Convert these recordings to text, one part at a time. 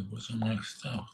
What's on my stuff?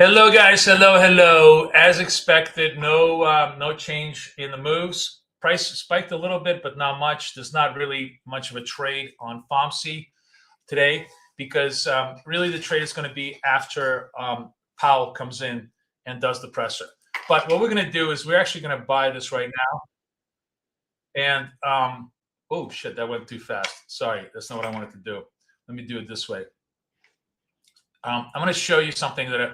Hello, guys. Hello. As expected, no change in the moves. Price spiked a little bit, but not much. There's not really much of a trade on FOMC today because really the trade is going to be after Powell comes in and does the presser. But what we're going to do is we're actually going to buy this right now. And oh shit, that went too fast. Sorry, that's not what I wanted to do. Let me do it this way. I'm going to show you something that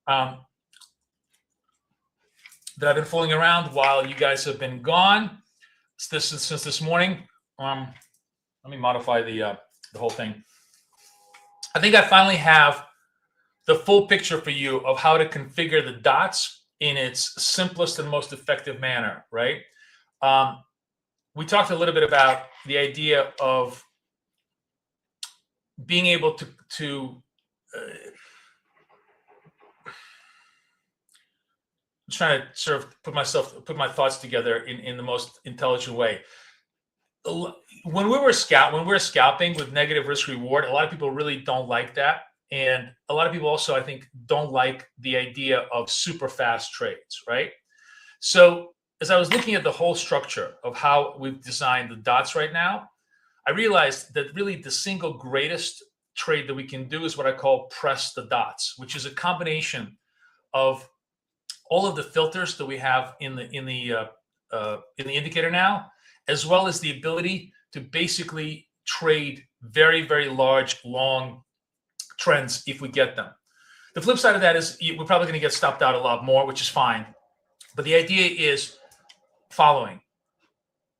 I've been fooling around while you guys have been gone since this morning. Let me modify the whole thing. I think I finally have the full picture for you of how to configure the dots in its simplest and most effective manner, right? We talked a little bit about the idea of being able to trying to sort of put my thoughts together in the most intelligent way. When we're scalping with negative risk reward, a lot of people really don't like that. And a lot of people also, I think, don't like the idea of super fast trades, right? So as I was looking at the whole structure of how we've designed the dots right now, I realized that really the single greatest trade that we can do is what I call press the dots, which is a combination of all of the filters that we have in the indicator now, as well as the ability to basically trade very, very large, long trends if we get them. The flip side of that is we're probably going to get stopped out a lot more, which is fine. But the idea is following.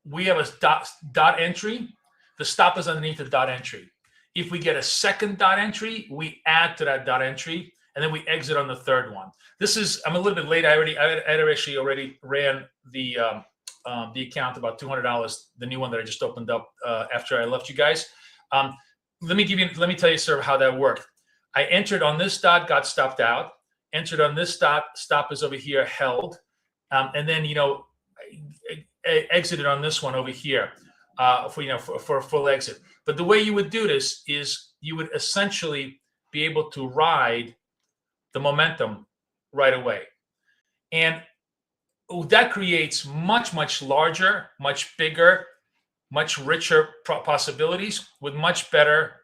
We have a dot entry. The stop is underneath the dot entry. If we get a second dot entry, we add to that dot entry, and then we exit on the third one. This is, I'm a little bit late. I actually already ran the account, about $200, the new one that I just opened up after I left you guys. Let me tell you sort of how that worked. I entered on this dot, got stopped out. Entered on this dot, stop is over here, held, and then I exited on this one over here for a full exit. But the way you would do this is you would essentially be able to ride the momentum right away, and that creates much, much larger, much bigger, much richer possibilities with much better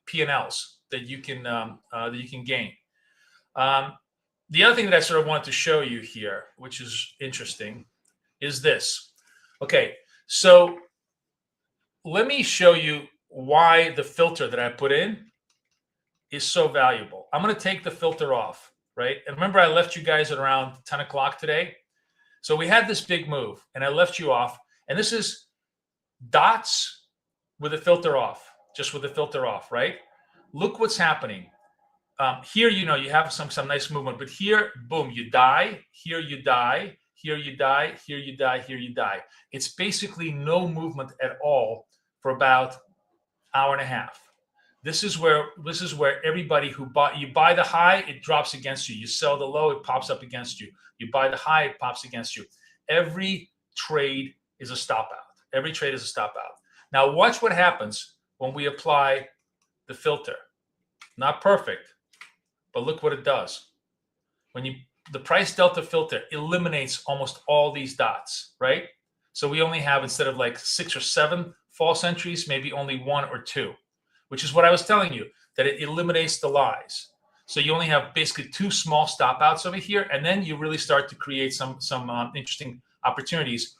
P&Ls that you can gain. The other thing that I sort of wanted to show you here, which is interesting, is this. Okay, so let me show you why the filter that I put in is so valuable. I'm going to take the filter off, right? And remember, I left you guys at around 10 o'clock today. So we had this big move, and I left you off. And this is dots with the filter off, just with the filter off, right? Look what's happening. Here, you have some nice movement, but here, boom, you die. Here you die. Here you die. Here you die. Here you die. It's basically no movement at all for about an hour and a half. This is where everybody who you buy the high, it drops against you. You sell the low, it pops up against you. You buy the high, it pops against you. Every trade is a stop out. Every trade is a stop out. Now watch what happens when we apply the filter. Not perfect, but look what it does. When the price delta filter eliminates almost all these dots, right? So we only have, instead of like 6 or 7 false entries, maybe only 1 or 2. Which is what I was telling you, that it eliminates the lies. So you only have basically 2 small stop outs over here, and then you really start to create some interesting opportunities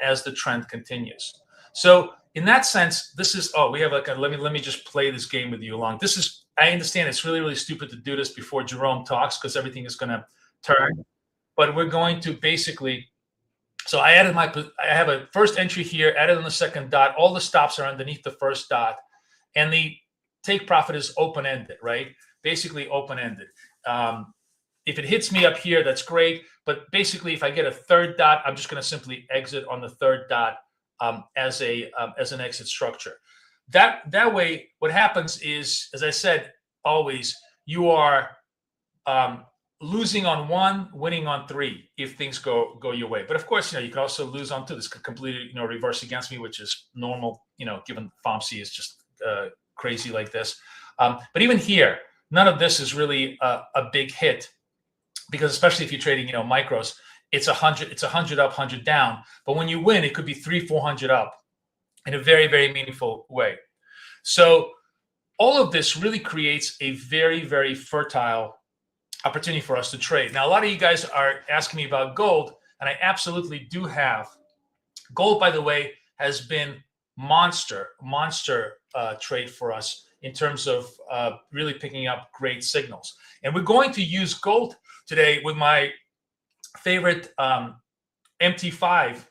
as the trend continues. So in that sense, this is, we have like let me just play this game with you along. This is, I understand it's really, really stupid to do this before Jerome talks because everything is going to turn, but we're going to basically, so I have a first entry here, added on the second dot. All the stops are underneath the first dot. And the take profit is open-ended, right? Basically open-ended. If it hits me up here, that's great. But basically, if I get a third dot, I'm just going to simply exit on the third dot as an exit structure. That way, what happens is, as I said, always, you are losing on 1, winning on 3 if things go your way. But of course, you can also lose on 2. This could completely reverse against me, which is normal. Given FOMC is just crazy like this. But even here, none of this is really a big hit, because especially if you're trading, micros, it's 100 up, 100 down. But when you win, it could be 300-400 up in a very, very meaningful way. So all of this really creates a very, very fertile opportunity for us to trade. Now, a lot of you guys are asking me about gold, and I absolutely do have. Gold, by the way, has been monster trade for us in terms of really picking up great signals. And we're going to use gold today with my favorite MT5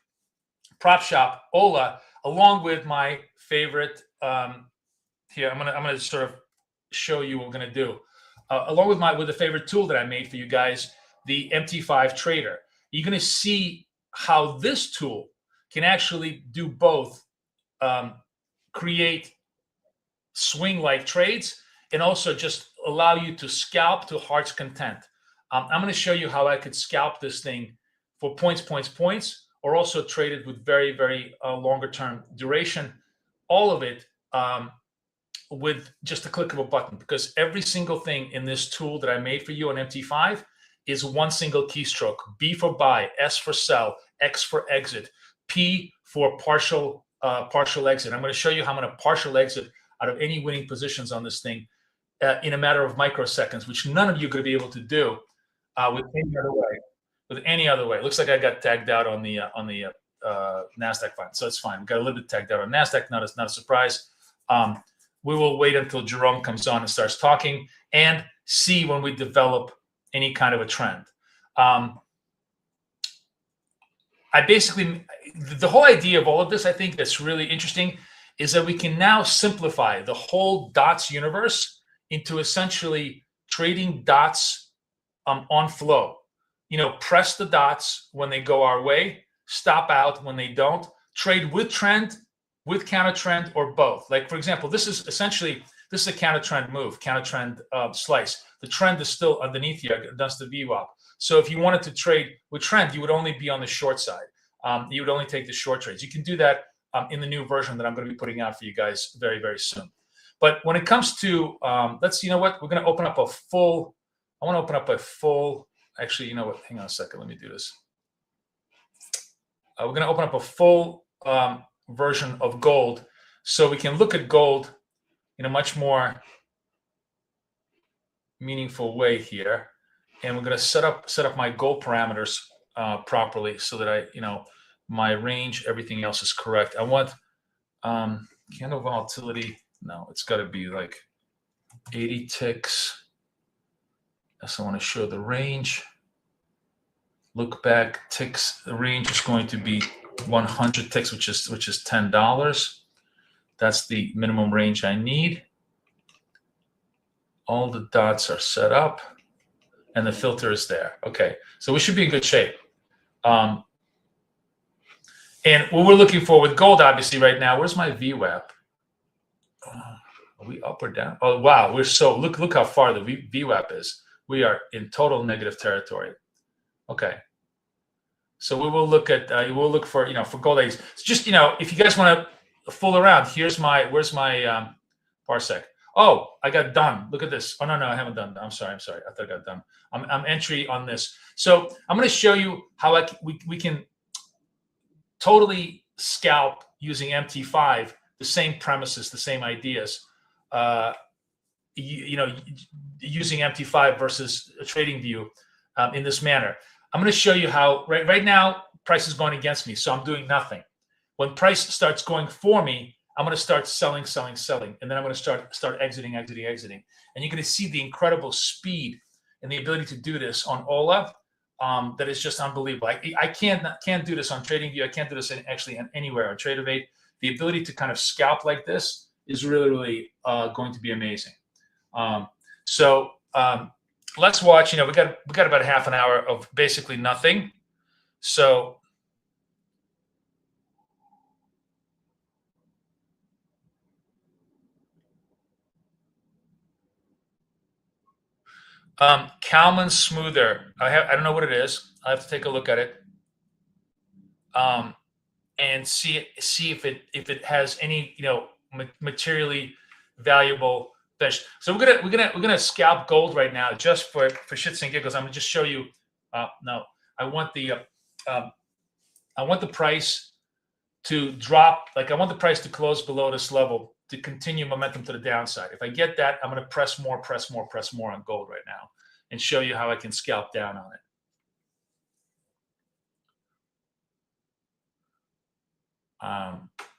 prop shop, Ola, along with my favorite, here, I'm gonna sort of show you what we're gonna do. Along with the favorite tool that I made for you guys, the MT5 Trader. You're gonna see how this tool can actually do both. Create swing-like trades and also just allow you to scalp to heart's content. I'm going to show you how I could scalp this thing for points, or also trade it with very, very longer term duration. All of it with just a click of a button, because every single thing in this tool that I made for you on MT5 is one single keystroke. B for buy, S for sell, X for exit, P for partial exit. I'm going to show you how I'm going to partial exit out of any winning positions on this thing in a matter of microseconds, which none of you are going to be able to do with any other way. With any other way. It looks like I got tagged out on the NASDAQ fund, so it's fine. We got a little bit tagged out on NASDAQ. Not a surprise. We will wait until Jerome comes on and starts talking and see when we develop any kind of a trend. The whole idea of all of this, I think that's really interesting, is that we can now simplify the whole dots universe into essentially trading dots on flow. Press the dots when they go our way, stop out when they don't, trade with trend, with counter trend, or both. Like, for example, this is a counter trend move, counter trend slice. The trend is still underneath here. That's the VWAP. So if you wanted to trade with trend, you would only be on the short side. You would only take the short trades. You can do that in the new version that I'm going to be putting out for you guys very, very soon. But when it comes to, you know what? We're going to open up a full, actually, you know what? Hang on a second. Let me do this. We're going to open up a full version of gold, so we can look at gold in a much more meaningful way here. And we're going to set up my gold parameters properly, so that my range, everything else is correct. I want candle volatility. No, it's got to be like 80 ticks. So I want to show the range. Look back ticks. The range is going to be 100 ticks, which is $10. That's the minimum range I need. All the dots are set up, and the filter is there. Okay, so we should be in good shape. And what we're looking for with gold, obviously, right now, where's my VWAP? Are we up or down? Oh, wow, look how far the VWAP is. We are in total negative territory. Okay. So we will look at, we'll look for, for gold. It's just, if you guys want to fool around, where's my parsec? Oh, I got done. Look at this. Oh, no, I haven't done. I'm sorry. I thought I got done. I'm entry on this. So I'm going to show you how we can totally scalp using MT5, the same premises, the same ideas, using MT5 versus a trading view in this manner. I'm going to show you how right now price is going against me, so I'm doing nothing. When price starts going for me, I'm going to start selling, and then I'm going to start exiting. And you're going to see the incredible speed and the ability to do this on Ola. That is just unbelievable. I can't do this on TradingView. I can't do this actually anywhere on TradeOvate. The ability to kind of scalp like this is really, really going to be amazing. Let's watch. We got about a half an hour of basically nothing. So Kalman Smoother. I don't know what it is. I have to take a look at it. And see if it has any materially valuable fish. So we're gonna scalp gold right now, just for shits and giggles. I'm gonna just show you. No, I want the price to drop. Like, I want the price to close below this level to continue momentum to the downside. If I get that, I'm gonna press more on gold right now, and show you how I can scalp down on it.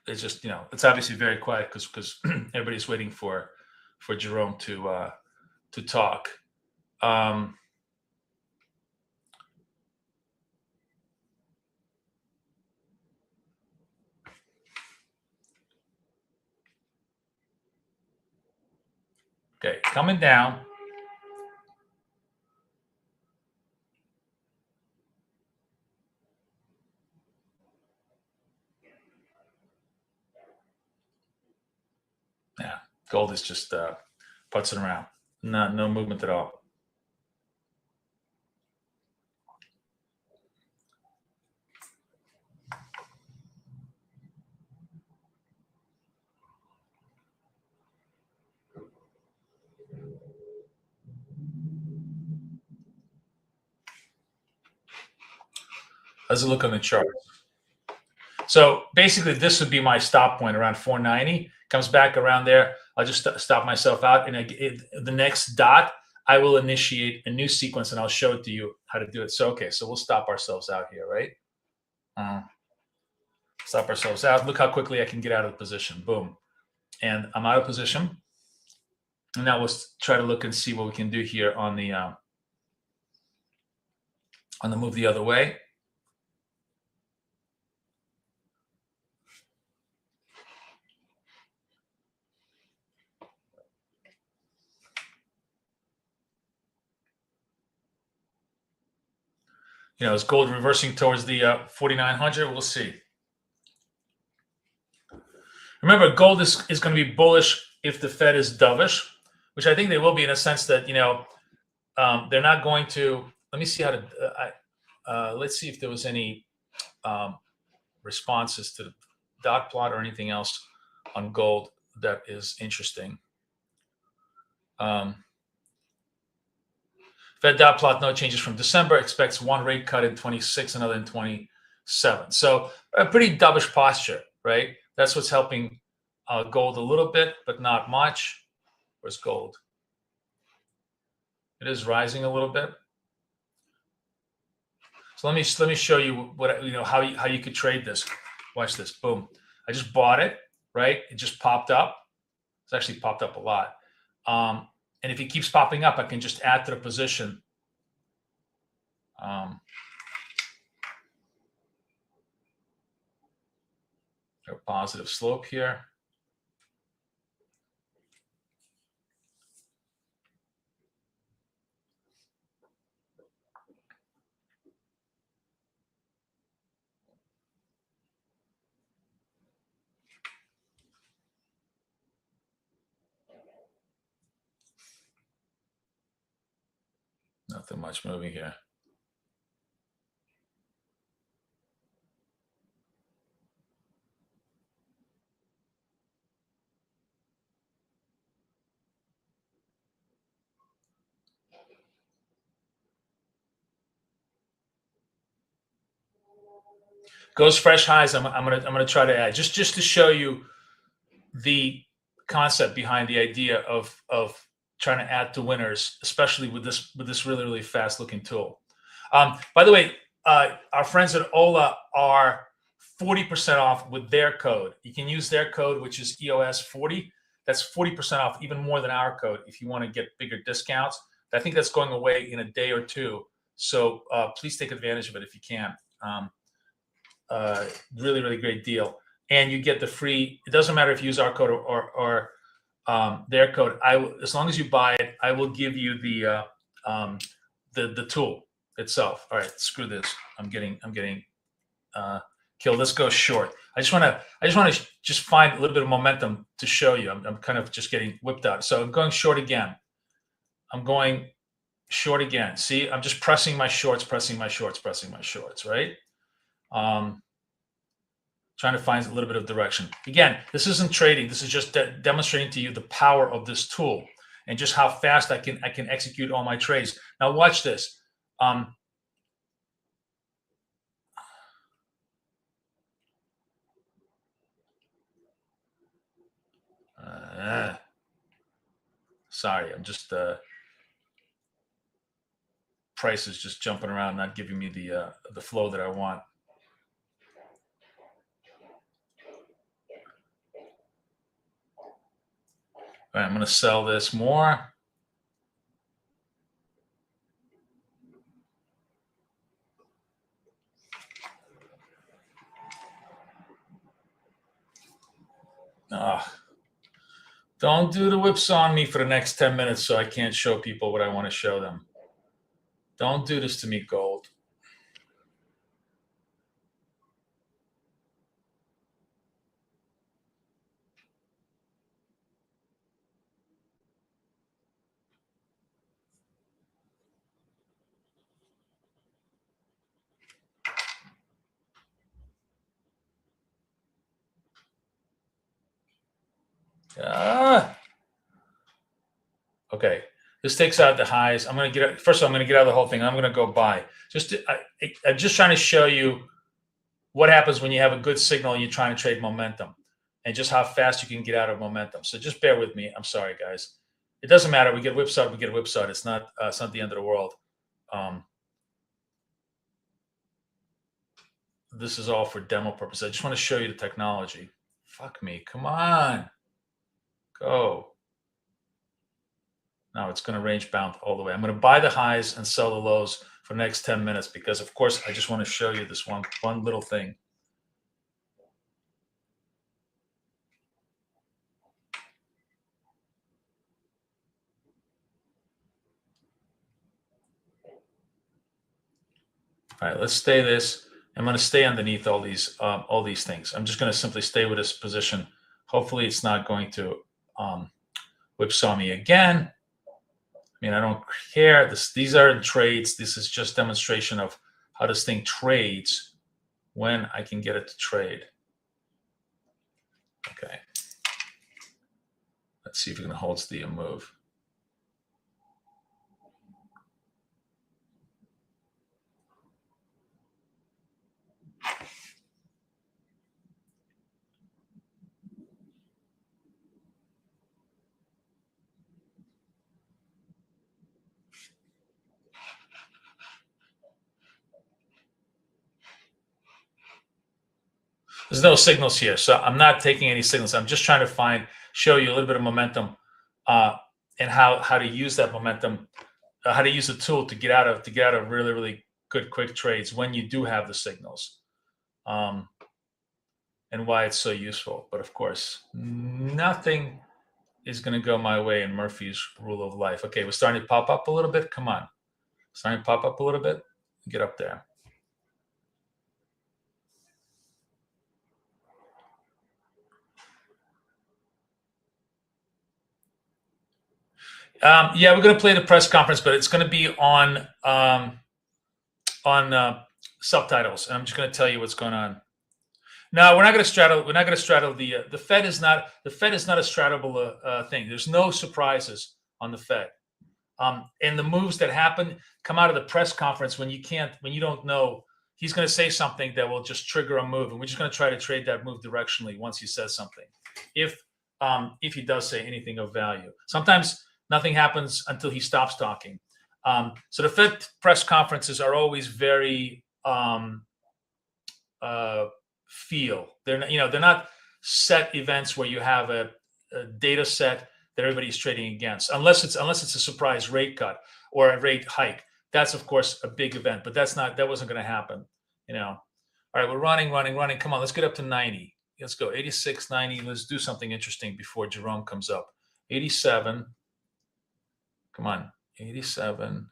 It's just, it's obviously very quiet because everybody's waiting for Jerome to talk. Okay, coming down. Yeah, gold is just putzing around. No movement at all. How does it look on the chart? So basically, this would be my stop point around 490. Comes back around there. I'll just stop myself out, and the next dot, I will initiate a new sequence, and I'll show it to you how to do it. So okay, so we'll stop ourselves out here, right? Stop ourselves out. Look how quickly I can get out of the position. Boom, and I'm out of position. And now let's try to look and see what we can do here on the move the other way. You know, is gold reversing towards the 4,900? We'll see. Remember, gold is going to be bullish if the Fed is dovish, which I think they will be in a sense that, you know, they're not going to. Let me see how to. Let's see if there was any responses to the dot plot or anything else on gold that is interesting. Fed dot plot, no changes from December. Expects one rate cut in 26, another in 27. So a pretty dovish posture, right? That's what's helping gold a little bit, but not much. Where's gold? It is rising a little bit. So let me show you what, you know, how you could trade this. Watch this. Boom. I just bought it, right? It just popped up. It's actually popped up a lot. And if it keeps popping up, I can just add to the position. A positive slope here. Nothing much moving here. Goes fresh highs. I'm gonna try to add just to show you the concept behind the idea of trying to add to winners, especially with this really fast looking tool. By the way, our friends at Ola are 40% off with their code. You can use their code, which is EOS40. That's 40% off, even more than our code if you want to get bigger discounts. I think that's going away in a day or two. So please take advantage of it if you can. Really great deal. And you get the free, it doesn't matter if you use our code or their code. As long as you buy it, I will give you the tool itself. All right, screw this. I'm getting killed. Let's go short. I just want to just find a little bit of momentum to show you. I'm kind of just getting whipped out. So I'm going short again. I'm going short again. See, I'm just pressing my shorts, right? Trying to find a little bit of direction. Again, this isn't trading. This is just demonstrating to you the power of this tool and just how fast I can execute all my trades. Now watch this. Sorry, I'm just price is just jumping around, not giving me the flow that I want. All right, I'm going to sell this more. Don't do the whips on me for the next 10 minutes so I can't show people what I want to show them. Don't do this to me, gold. Okay, This takes out the highs. I'm going to get, first of all, I'm going to get out of the whole thing. I'm going to go buy. I'm just trying to show you what happens when you have a good signal and you're trying to trade momentum, and just how fast you can get out of momentum. So just bear with me. I'm sorry, guys. It doesn't matter. We get whipsawed. We get whipsawed. It's not the end of the world. This is all for demo purposes. I just want to show you the technology. Fuck me. Come on. Go. Now it's going to range bound all the way. I'm going to buy the highs and sell the lows for the next 10 minutes because, of course, I just want to show you this one little thing. All right, let's stay this. I'm going to stay underneath all these things. I'm just going to simply stay with this position. Hopefully, it's not going to whipsaw me again. I mean, I don't care. These are trades. This is just demonstration of how this thing trades when I can get it to trade. Okay. Let's see if it can hold the move. There's no signals here, so I'm not taking any signals. I'm just trying to show you a little bit of momentum and how to use that momentum, how to use the tool to get out of really, really good quick trades when you do have the signals, and why it's so useful. But of course, nothing is going to go my way in Murphy's rule of life. Okay, we're starting to pop up a little bit. Come on, starting to pop up a little bit. Get up there. Yeah, we're going to play the press conference, but it's going to be on subtitles, and I'm just going to tell you what's going on. No, we're not going to straddle. We're not going to straddle the Fed is not a straddleable thing. There's no surprises on the Fed, and the moves that happen come out of the press conference when you don't know. He's going to say something that will just trigger a move, and we're just going to try to trade that move directionally once he says something. If he does say anything of value, sometimes nothing happens until he stops talking. So the Fed press conferences are always very they're not set events where you have a data set that everybody's trading against, unless it's a surprise rate cut or a rate hike. That's of course a big event, but that wasn't going to happen. All right, we're running. Come on, let's get up to 90. Let's go 86, 90. Let's do something interesting before Jerome comes up. 87. Come on, 87.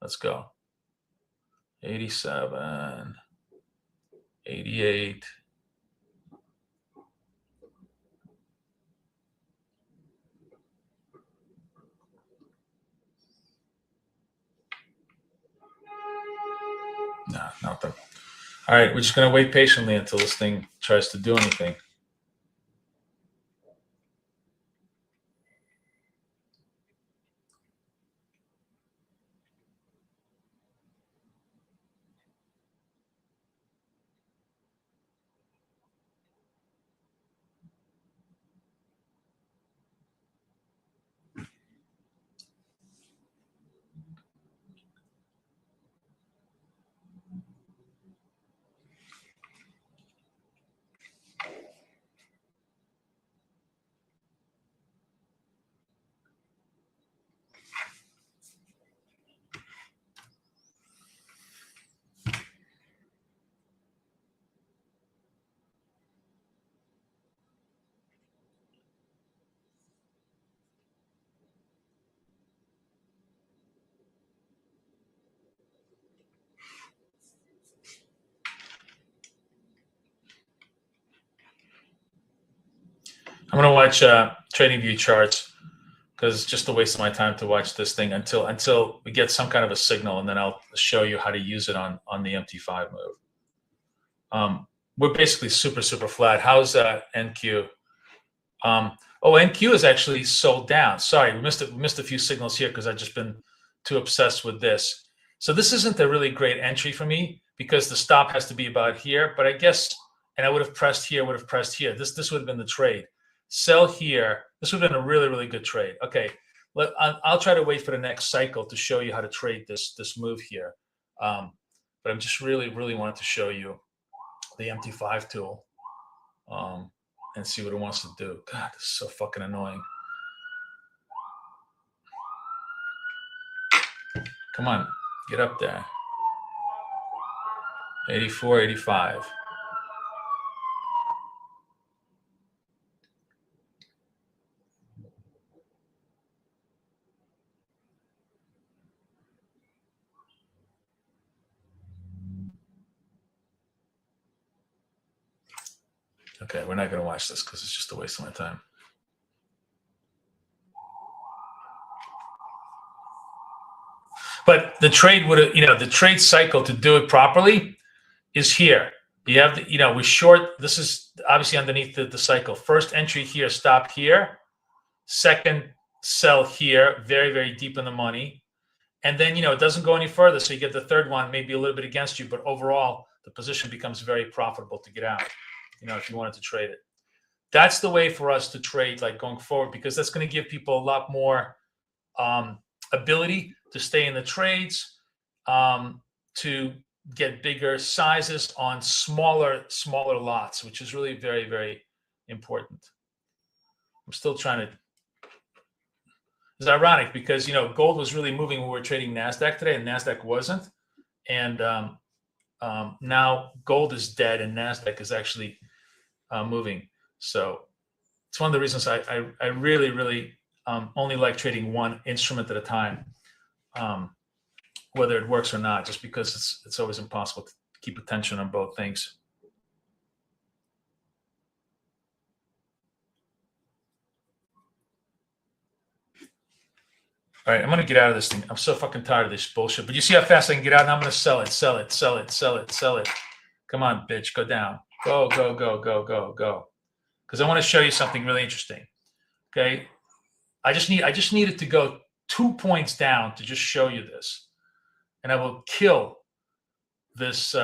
Let's go. 87. 88. No, nothing. All right, we're just going to wait patiently until this thing tries to do anything. I'm going to watch TradingView charts because it's just a waste of my time to watch this thing until we get some kind of a signal, and then I'll show you how to use it on the MT5 move. We're basically super flat. How's NQ? Oh, NQ is actually sold down. Sorry, we missed a few signals here because I've just been too obsessed with this. So this isn't a really great entry for me because the stop has to be about here. But I guess, and I would have pressed here, would have pressed here. This would have been the trade. Sell here. This would have been a really, really good trade. Okay, I'll try to wait for the next cycle to show you how to trade this move here. But I'm just really, really wanted to show you the MT5 tool. And see what it wants to do. God, this is so fucking annoying. Come on, get up there. 84, 85. Okay, we're not going to watch this because it's just a waste of my time. But the trade would have, the trade cycle to do it properly is here. You have, we short, this is obviously underneath the cycle. First entry here, stop here. Second, sell here, very, very deep in the money. And then, it doesn't go any further. So you get the third one, maybe a little bit against you, but overall, the position becomes very profitable to get out, if you wanted to trade it. That's the way for us to trade, like going forward, because that's going to give people a lot more ability to stay in the trades, to get bigger sizes on smaller lots, which is really very, very important. I'm still trying to. It's ironic because gold was really moving when we were trading NASDAQ today, and NASDAQ wasn't. And now gold is dead, and NASDAQ is actually moving. So it's one of the reasons I really, really only like trading one instrument at a time, whether it works or not, just because it's always impossible to keep attention on both things. All right, I'm going to get out of this thing. I'm so fucking tired of this bullshit. But you see how fast I can get out? And I'm going to sell it, sell it, sell it, sell it, sell it. Come on, bitch, go down. Go, go, go, go, go, go. Because I want to show you something really interesting. Okay, I just need it to go 2 points down to just show you this, and I will kill this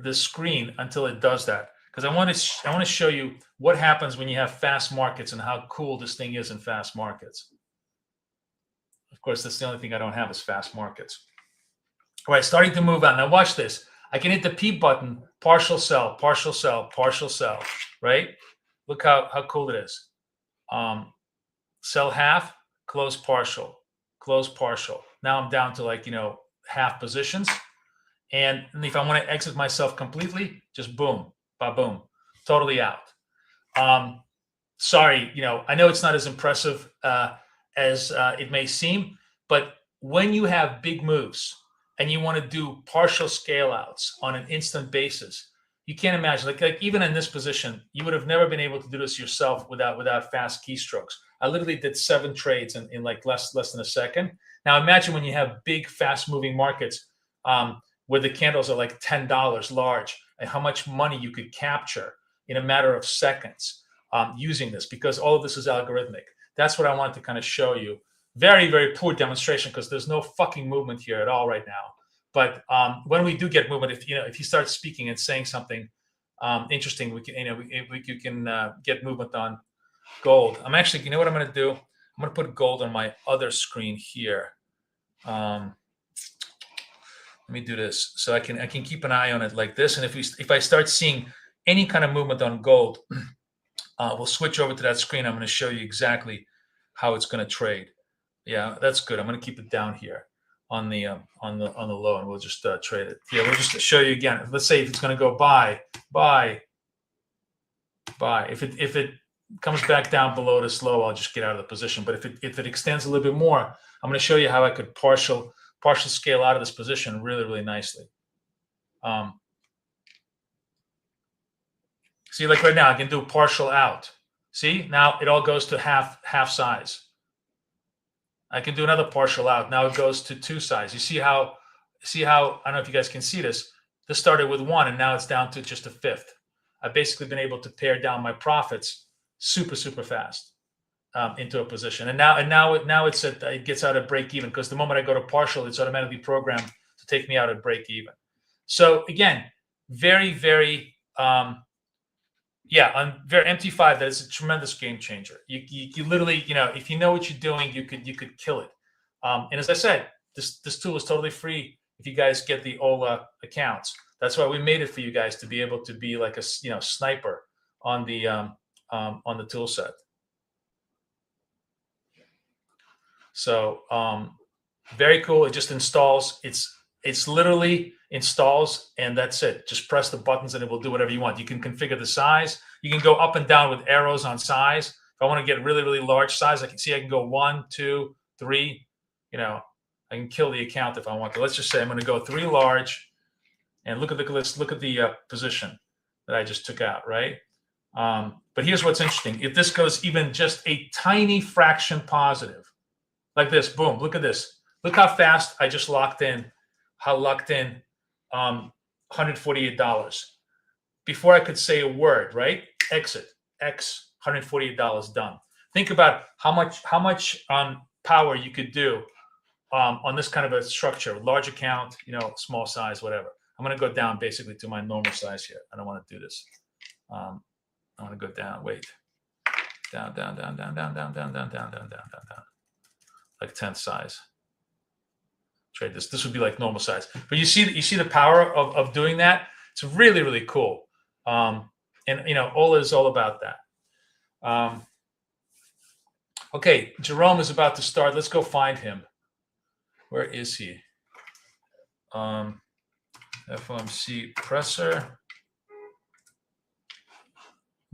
this screen until it does that. Because I want to show you what happens when you have fast markets and how cool this thing is in fast markets. Of course, that's the only thing I don't have is fast markets. All right, starting to move on. Now watch this. I can hit the P button, partial sell, partial sell, partial sell, right? Look how cool it is. Sell half, close partial, close partial. Now I'm down to like, half positions. And if I want to exit myself completely, just boom, ba-boom, totally out. Sorry, I know it's not as impressive as it may seem, but when you have big moves and you want to do partial scale outs on an instant basis, you can't imagine, like even in this position, you would have never been able to do this yourself without fast keystrokes. I literally did 7 trades in like less than a second. Now imagine when you have big, fast moving markets where the candles are like $10 large, and how much money you could capture in a matter of seconds using this, because all of this is algorithmic. That's what I wanted to kind of show you. Very, very poor demonstration because there's no fucking movement here at all right now. But when we do get movement, if you start speaking and saying something interesting, we can you can get movement on gold. I'm actually, you know what I'm going to do? I'm going to put gold on my other screen here. Let me do this so I can keep an eye on it like this. And if I start seeing any kind of movement on gold, we'll switch over to that screen. I'm going to show you exactly how it's going to trade. Yeah, that's good. I'm going to keep it down here on the low, and we'll just trade it. Yeah, we'll just show you again. Let's say if it's going to go buy. If it comes back down below this low, I'll just get out of the position. But if it extends a little bit more, I'm going to show you how I could partial scale out of this position really, really nicely. See, like right now, I can do partial out. See, now it all goes to half size. I can do another partial out. Now it goes to 2 size. You see how, I don't know if you guys can see this. This started with 1 and now it's down to just a fifth. I've basically been able to pare down my profits super fast into a position. And now it gets out at break even, because the moment I go to partial, it's automatically programmed to take me out at break even. So again, very yeah, on very MT5, that is a tremendous game changer. You literally, if you know what you're doing, you could kill it. And as I said, this tool is totally free if you guys get the Ola accounts. That's why we made it for you guys, to be able to be like a sniper on the tool set. So very cool. It just installs. It's literally installs, and that's it. Just press the buttons and it will do whatever you want. You can configure the size. You can go up and down with arrows on size. If I want to get really large size, I can go 1, 2, 3. I can kill the account if I want to. Let's just say I'm going to go 3 large, and look at the position that I just took out, right? But here's what's interesting. If this goes even just a tiny fraction positive, like this, boom, look at this. Look how fast I just locked in $148 before I could say a word, right? Exit, X, $148 done. Think about how much power you could do on this kind of a structure, large account, small size, whatever. I'm going to go down basically to my normal size here. I don't want to do this. I want to go down. Wait, down, like 10th size. Trade this. This would be like normal size. But you see the power of doing that. It's really cool. And Ola is all about that. Okay, Jerome is about to start. Let's go find him. Where is he? FOMC presser.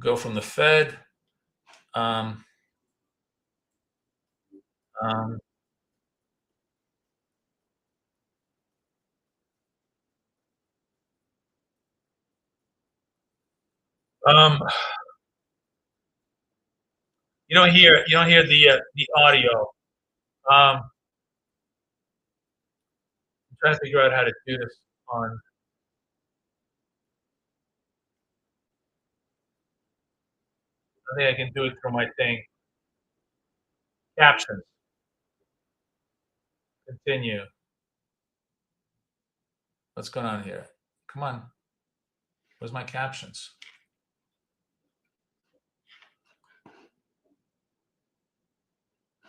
Go from the Fed. You don't hear the audio. I'm trying to figure out how to do this on. I think I can do it through my thing. Captions. Continue. What's going on here? Come on. Where's my captions?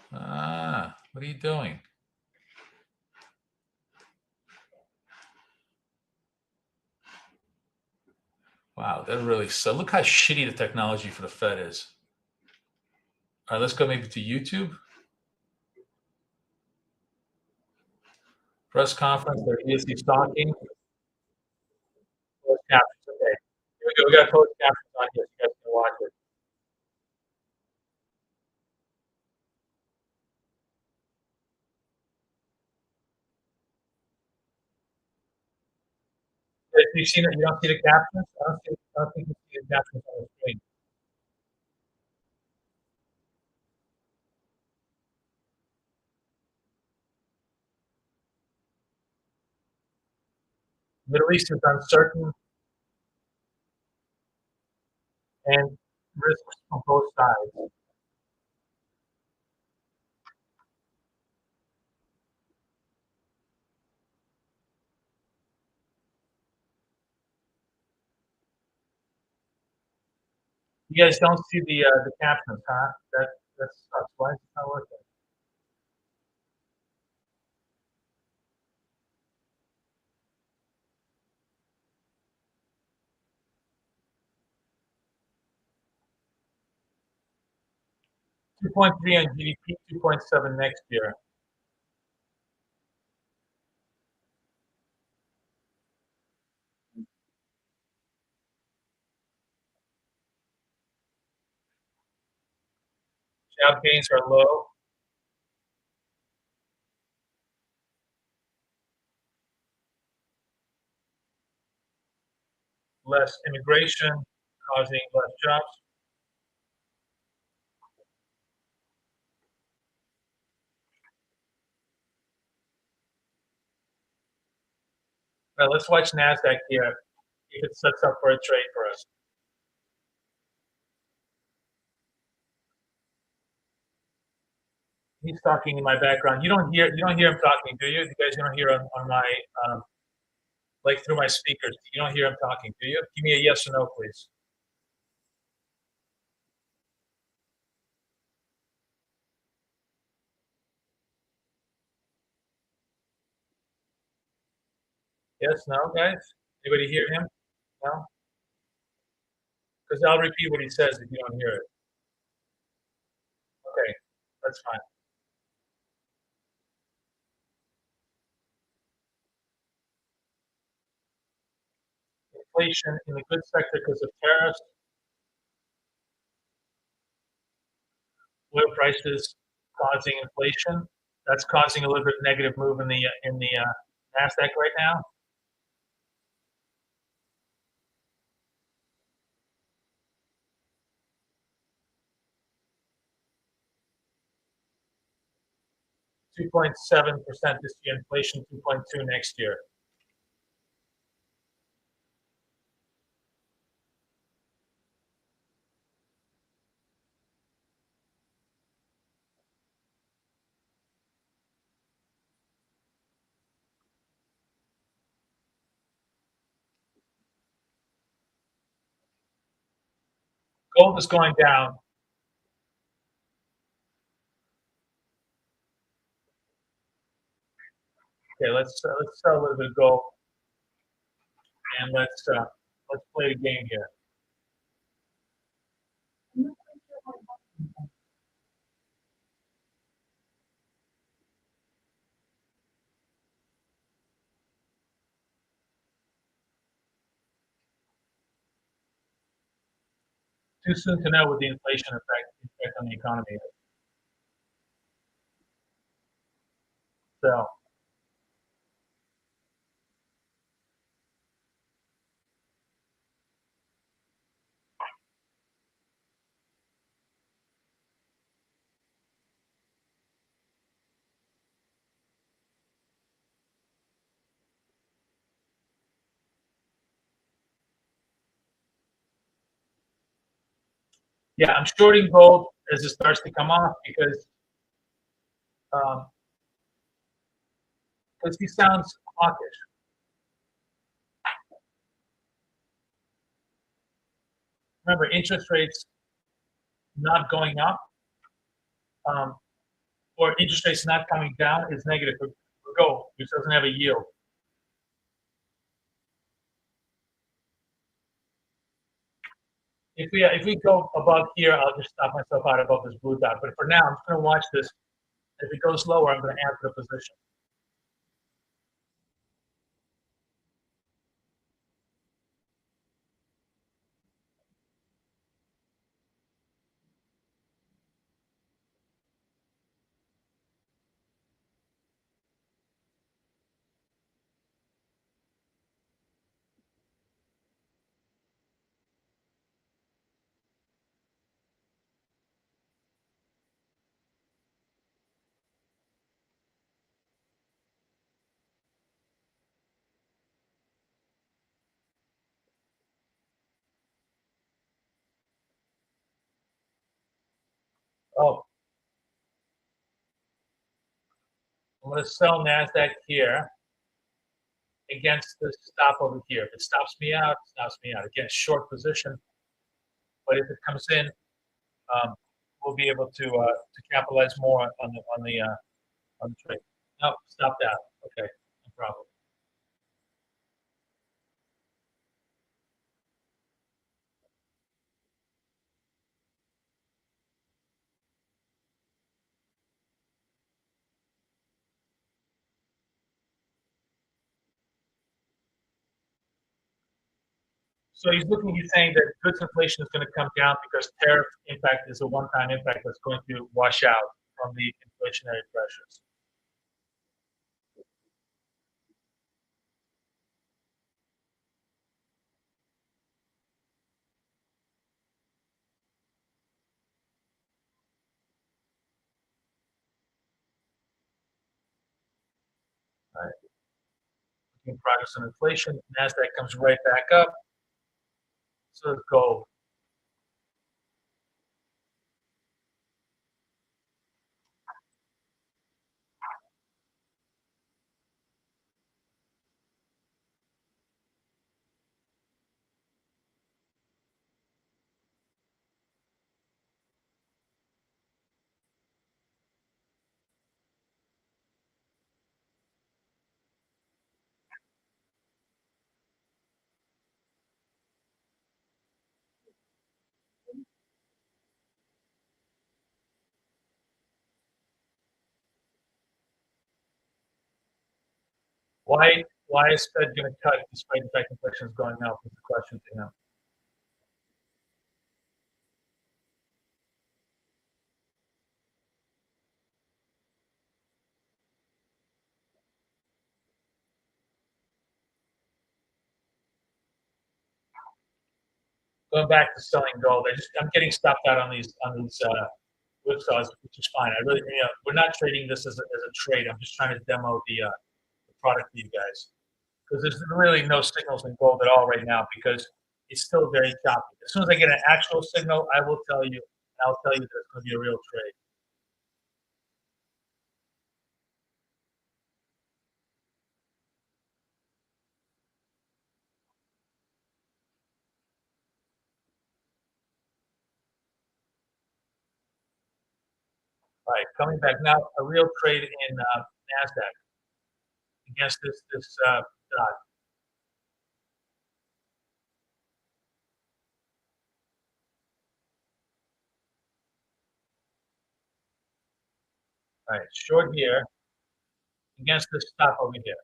What are you doing? Wow, that really sucks. Look how shitty the technology for the Fed is. All right, let's go maybe to YouTube. Press conference. There he is. He's talking. Closed captions. Okay. Here we go. We got closed captions on here so you guys can watch it. You see that? You don't see the captions? I don't think you see the captions on the screen. Middle East is uncertain and risks on both sides. You guys don't see the captions, huh? That sucks. Why is it not working? $2.3 on GDP, 2.7 next year. Job gains are low. Less immigration, causing less jobs. All right, let's watch NASDAQ here, if it sets up for a trade for us. He's talking in my background. You don't hear him talking, do you? You guys don't hear on my like through my speakers. You don't hear him talking, do you? Give me a yes or no, please. Yes, no, guys? Anybody hear him? No? Because I'll repeat what he says if you don't hear it. Okay, that's fine. Inflation in the goods sector because of tariffs, oil prices causing inflation. That's causing a little bit of negative move in the Nasdaq right now. Two 2.7% this year, inflation 2.2 next year. Gold is going down. Okay, let's sell a little bit of gold and let's play a game here. Too soon to know what the inflation effect on the economy is. So yeah, I'm shorting gold as it starts to come off um, because he sounds hawkish. Remember, interest rates not going up um, or interest rates not coming down is negative for gold, which doesn't have a yield. If we go above here, I'll just stop myself out above this blue dot. But for now, I'm just going to watch this. If it goes lower, I'm going to add to the position. Oh, I'm going to sell Nasdaq here against the stop over here. If it stops me out, it stops me out. Again, short position. But if it comes in, we'll be able to capitalize more on the trade. No, stop that. Okay, no problem. So he's saying that goods inflation is going to come down because tariff impact is a one-time impact that's going to wash out from the inflationary pressures. Right. Making progress on inflation, Nasdaq comes right back up. So does gold. Why is Fed going to cut despite the fact inflation is going up? Is the question to him. Going back to selling gold, I'm getting stopped out on these whipsaws, which is fine. I really, we're not trading this as a trade. I'm just trying to demo the product to you guys because there's really no signals in gold at all right now because it's still very choppy. As soon as I get an actual signal, I will tell you. I'll tell you that it's going to be a real trade. All right, coming back now, a real trade in Nasdaq against this dot. All right, short here against this stop over here.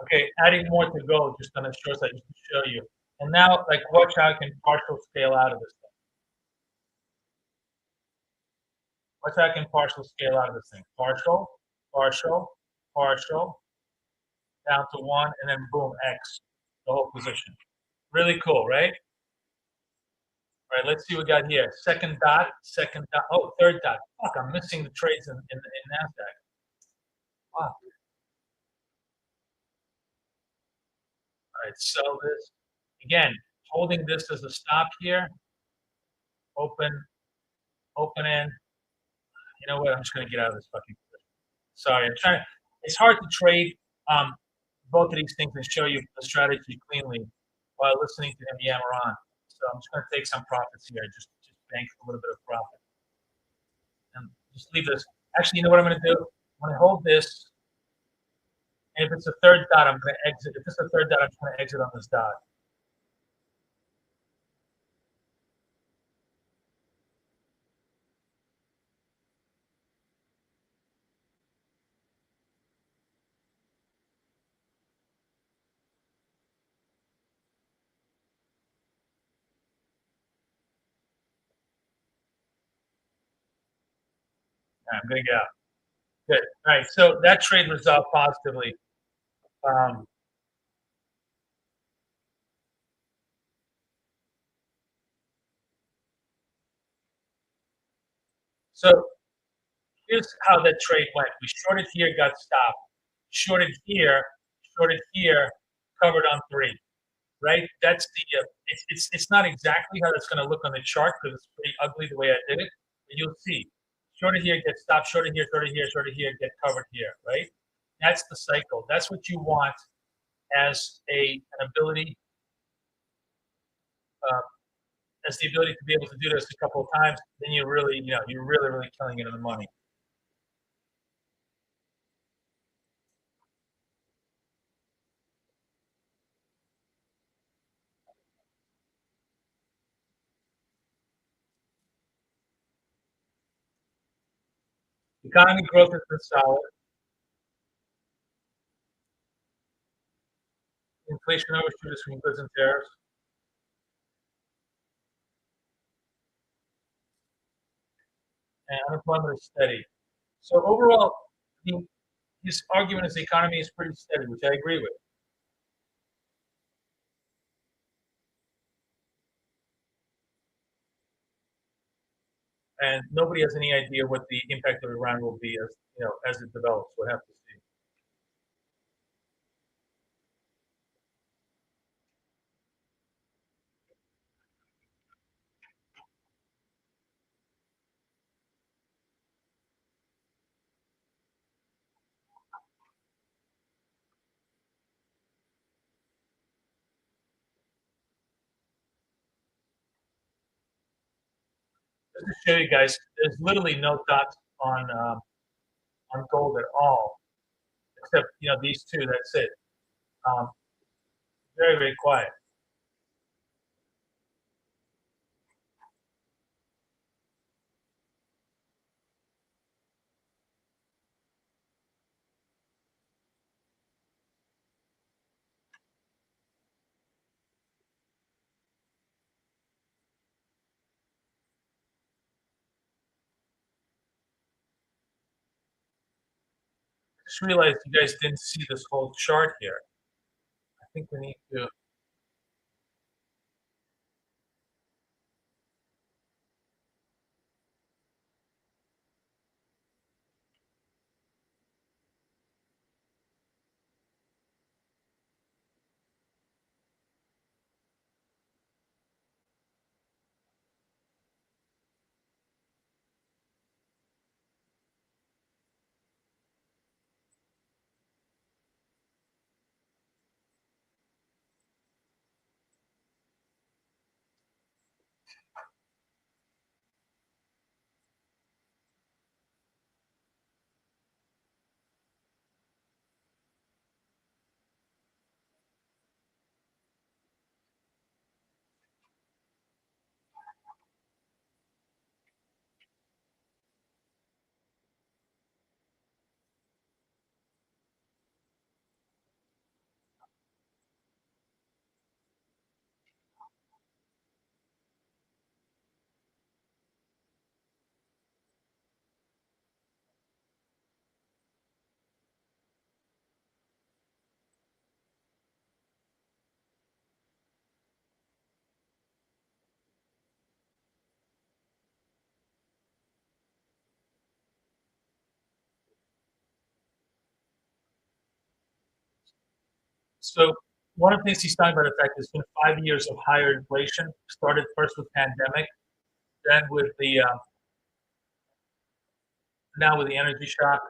Okay, adding more to go just on the short side just to show you. And now, like, watch how I can partial scale out of this thing. Watch how I can partial scale out of this thing. Partial, partial, partial, down to 1, and then boom, X, the whole position. Really cool, right? All right, let's see what we got here. Second dot, oh, third dot. Fuck, I'm missing the trades in NASDAQ. Wow. All right, sell this. Again, holding this as a stop here. Open, open in. You know what? I'm just going to get out of this fucking position. Sorry, I'm trying to. It's hard to trade both of these things and show you the strategy cleanly while listening to him yammer on. So I'm just going to take some profits here, just bank a little bit of profit, and just leave this. Actually, you know what I'm going to do? I'm going to hold this, and if it's a third dot, I'm going to exit. If it's a third dot, I'm just going to exit on this dot. Right, I'm going to get out. Good. All right. So that trade resolved positively. Um, so here's how that trade went. We shorted here, got stopped. Shorted here, covered on 3. Right? That's the. It's not exactly how that's going to look on the chart because it's pretty ugly the way I did it. But you'll see. Shorted here, get stopped. Shorted here, shorted here, get covered here. Right? That's the cycle. That's what you want as an ability, uh, as the ability to be able to do this a couple of times. Then you're really, you're really killing it in the money. Economy growth has been solid. Inflation overshoot is from goods and tariffs. And unemployment is steady. So overall, his argument is the economy is pretty steady, which I agree with. And nobody has any idea what the impact of Iran will be as it develops. We'll have to see. just to show you guys, there's literally no dots on gold at all, except these two. That's it. Um, very very quiet. Just realized you guys didn't see this whole chart here. I think we need to. So one of the things he's talking about, in fact, has been 5 years of higher inflation. Started first with pandemic, then with the now with the energy shock.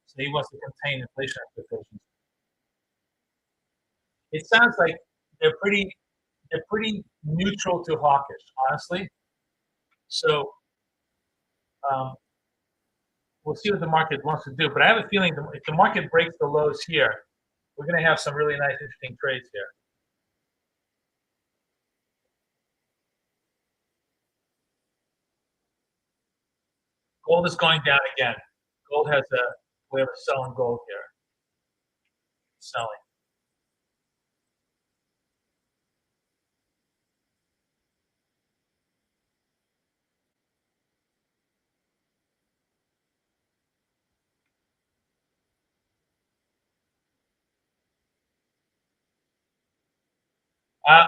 So he wants to contain inflation expectations. It sounds like they're pretty they're pretty neutral to hawkish, honestly. So um, we'll see what the market wants to do. But I have a feeling if the market breaks the lows here, we're going to have some really nice, interesting trades here. Gold is going down again. Gold has a we have a selling gold here. Selling.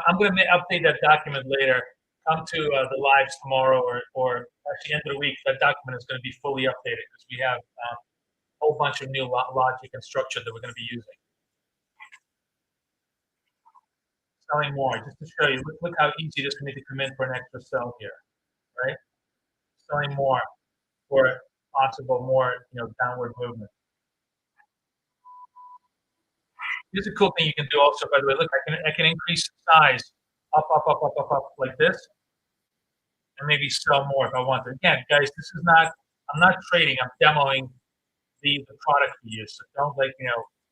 I'm going to update that document later. Come to the lives tomorrow or actually end of the week. That document is going to be fully updated because we have a whole bunch of new logic and structure that we're going to be using. Selling more, just to show you. Look how easy it is for me to come in for an extra sell here, right? Selling more for possible more, downward movement. Here's a cool thing you can do also, by the way. Look, I can increase size up like this, and maybe sell more if I want to. Again, guys, this is not. I'm not trading. I'm demoing the product we use. So don't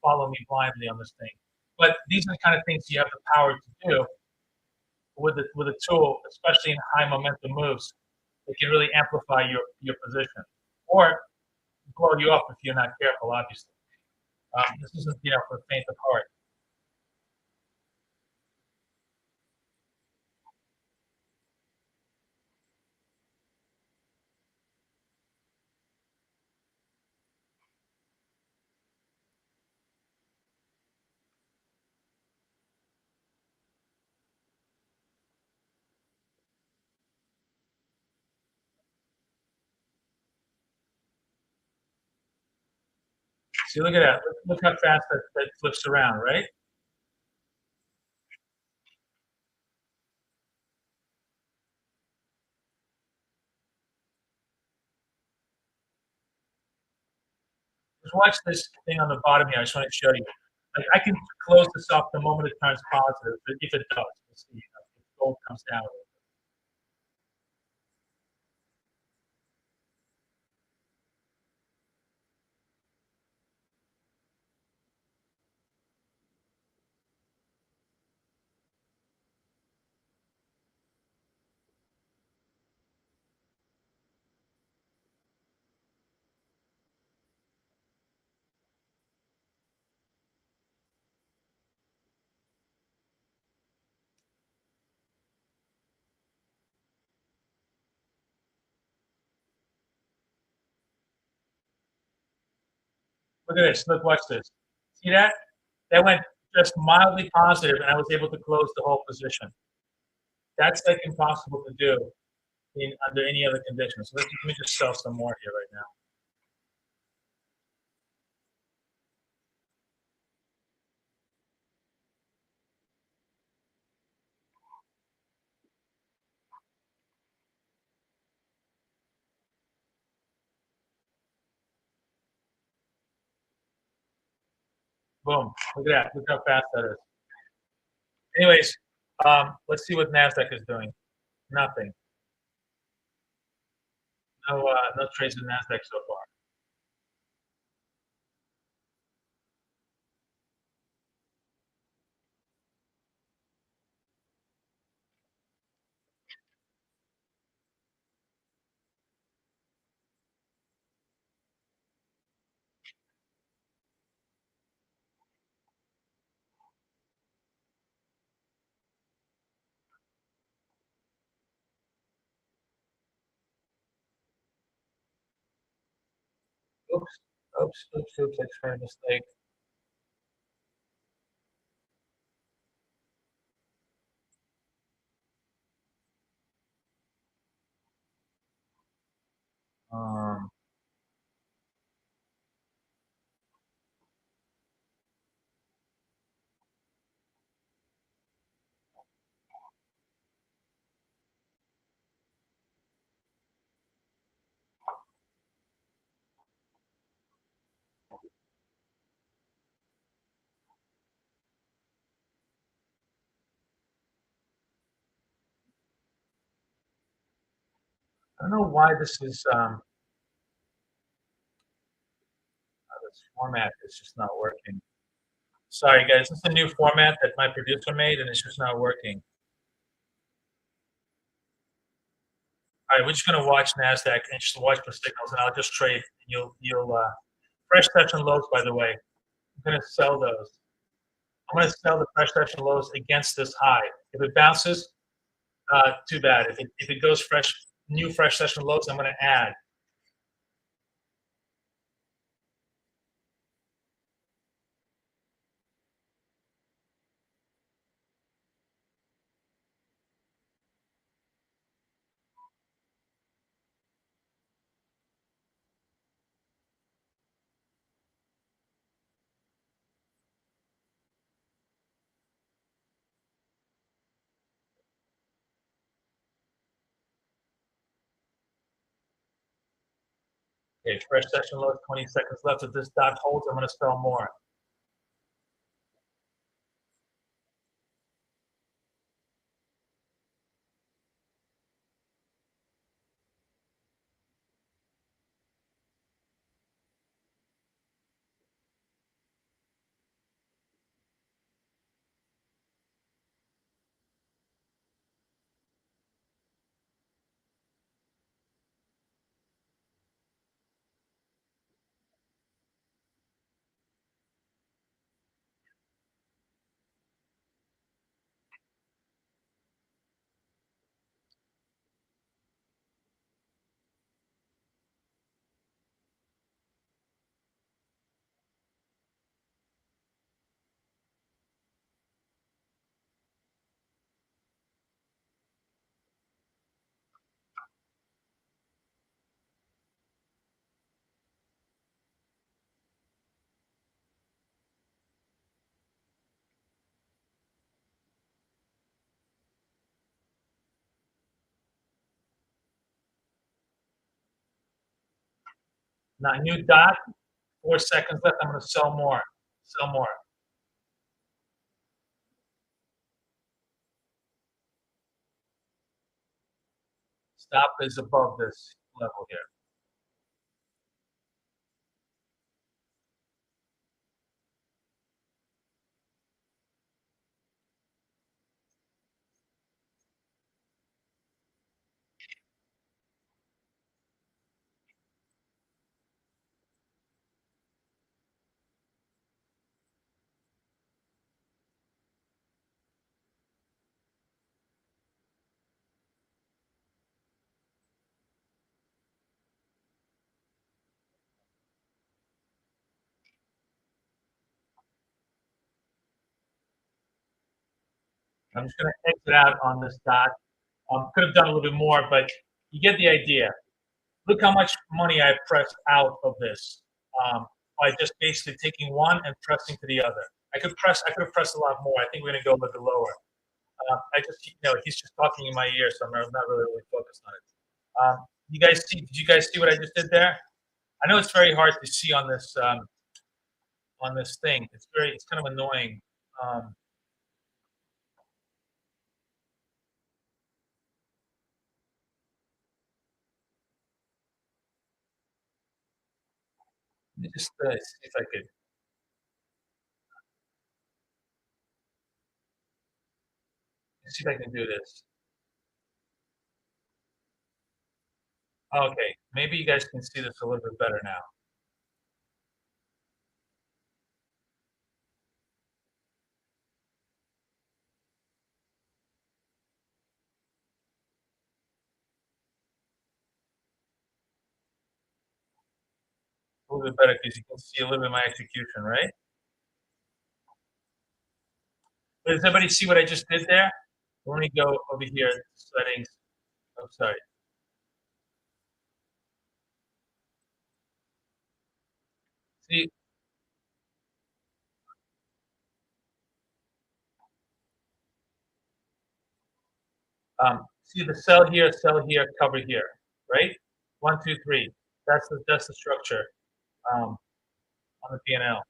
follow me blindly on this thing. But these are the kind of things you have the power to do with a tool, especially in high momentum moves. It can really amplify your position or blow you up if you're not careful. Obviously, this isn't for the faint of heart. See, look at that. Look how fast that flips around, right? Just watch this thing on the bottom here. I just want to show you. Like I can close this off the moment it turns positive, if it does. We'll see. gold comes down. Look at this. Look, watch this. See that? That went just mildly positive, and I was able to close the whole position. That's like impossible to do under any other conditions. So let me just sell some more here right now. Boom. Look at that. Look how fast that is. Anyways, let's see what NASDAQ is doing. Nothing. No trades in NASDAQ so far. Oops. Oops. I just made a mistake. Um, I don't know why this format is just not working. Sorry, guys. This is a new format that my producer made, and it's just not working. All right, we're just gonna watch Nasdaq and just watch for signals, and I'll just trade. And you'll fresh session lows. By the way, I'm gonna sell those. I'm gonna sell the fresh session lows against this high. If it bounces, too bad. If it goes new fresh session lows, I'm gonna add. Okay, fresh session lows. 20 seconds left. If this dot holds, I'm gonna sell more. Now, new dot. 4 seconds left. I'm gonna sell more. Sell more. Stop is above this level here. I'm just going to exit out on this dot. Could have done a little bit more, but you get the idea. Look how much money I pressed out of this by just basically taking one and pressing to the other. I could have pressed a lot more. I think we're going to go a little bit lower. I just, he's just talking in my ear, so I'm not really focused on it. You guys see? Did you guys see what I just did there? I know it's very hard to see on this thing. It's kind of annoying. Um, Let me just see if I could do this. Okay, maybe you guys can see this a little bit better now. A little bit better because you can see a little bit of my execution, right? But does everybody see what I just did there? Let me go over here, settings. Oh, sorry. See, see the sell here, cover here, right? One, two, three. That's the structure um, on the P&L.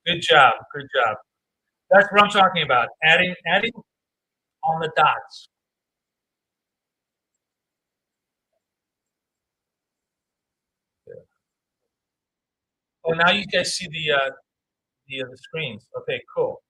Good job, good job. That's what I'm talking about. Adding on the dots. Oh, now you guys see the screens. Okay, cool.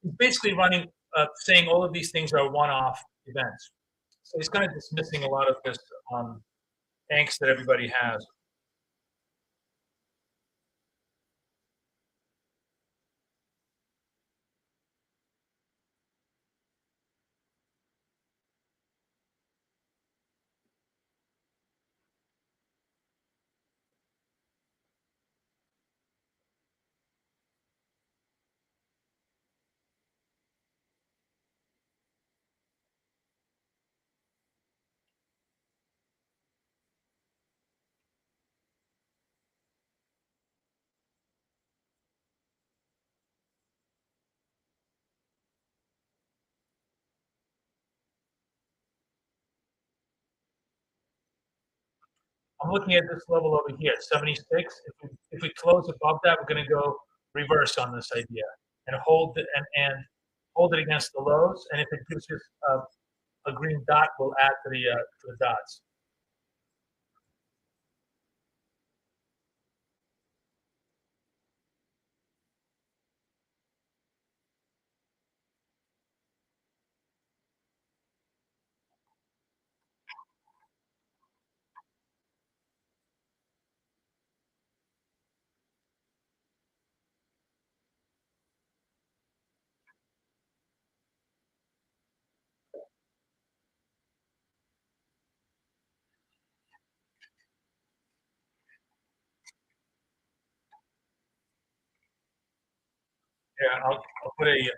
He's basically saying all of these things are one-off events. So he's kind of dismissing a lot of this angst that everybody has. I'm looking at this level over here, 76. If we close above that, we're going to go reverse on this idea and and hold it against the lows. And if it gives us a green dot, we'll add to the dots. Yeah, I'll put a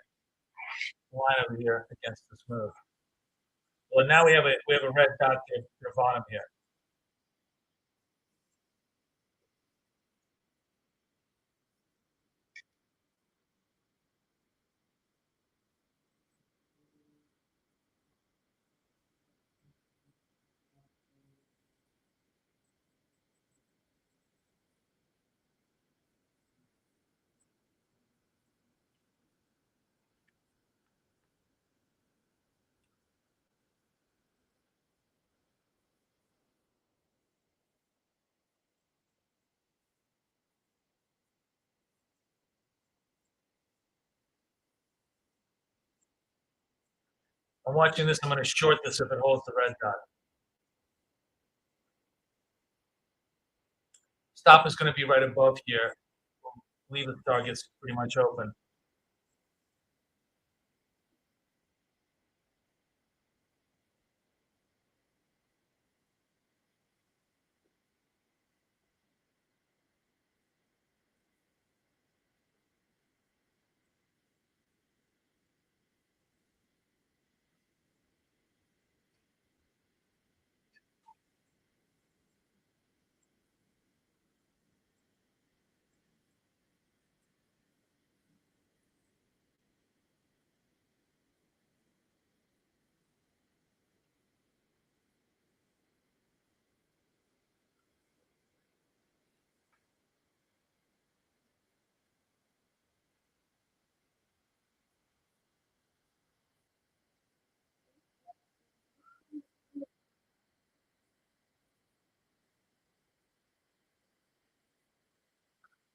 line over here against this move. Well, now we have a red dot here for the bottom here. I'm watching this. I'm going to short this if it holds the red dot. Stop is going to be right above here. We'll leave the targets pretty much open.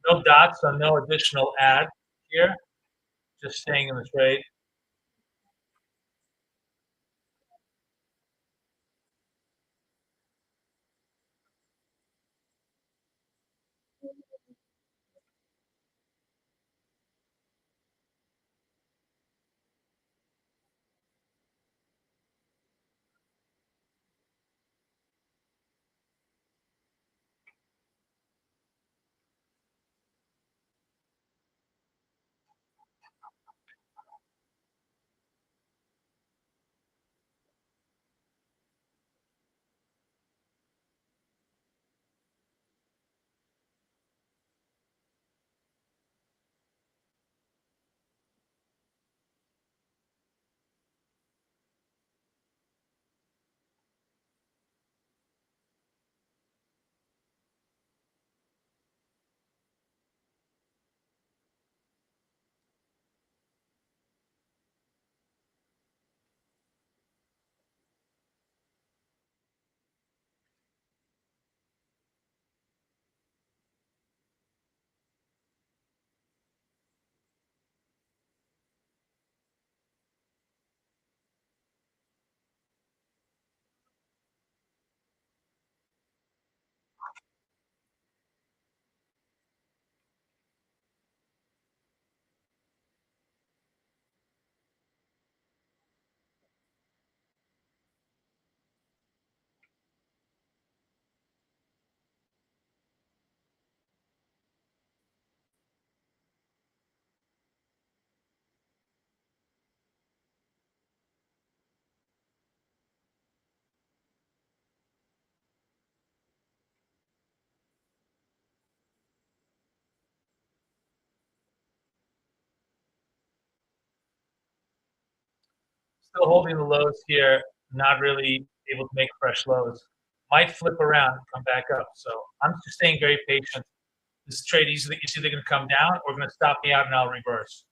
No dots, so no additional add here. Just staying in the trade. Still holding the lows here, not really able to make fresh lows. Might flip around and come back up. So I'm just staying very patient. This trade is either going to come down or going to stop me out and I'll reverse.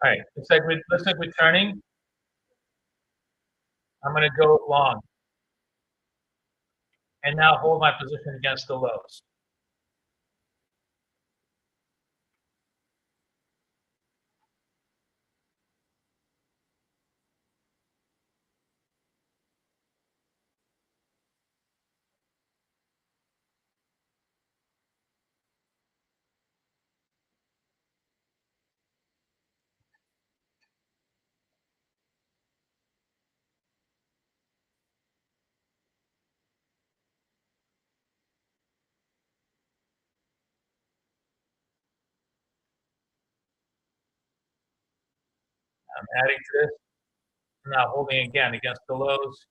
All right. Looks like we're turning. I'm going to go long and now hold my position against the lows. I'm adding to this. Now holding again against the lows.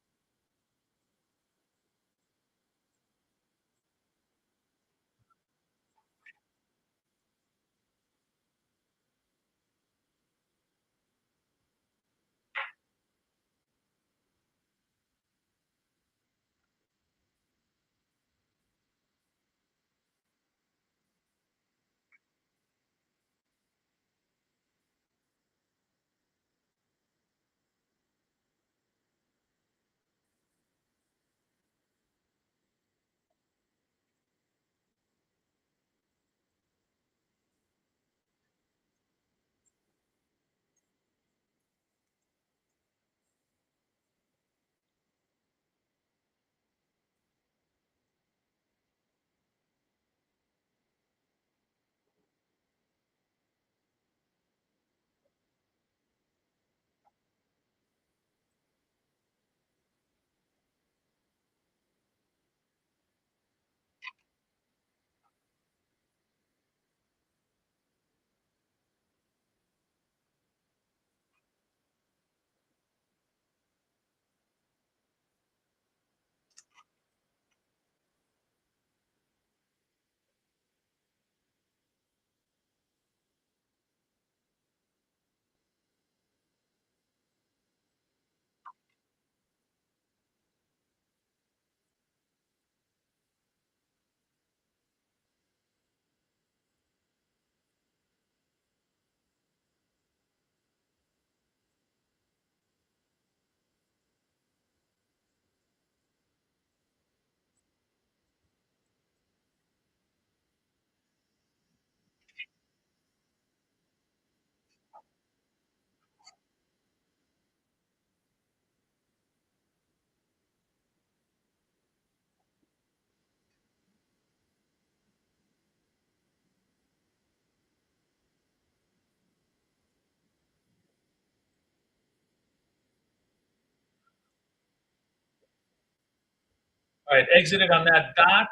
All right, exited on that dot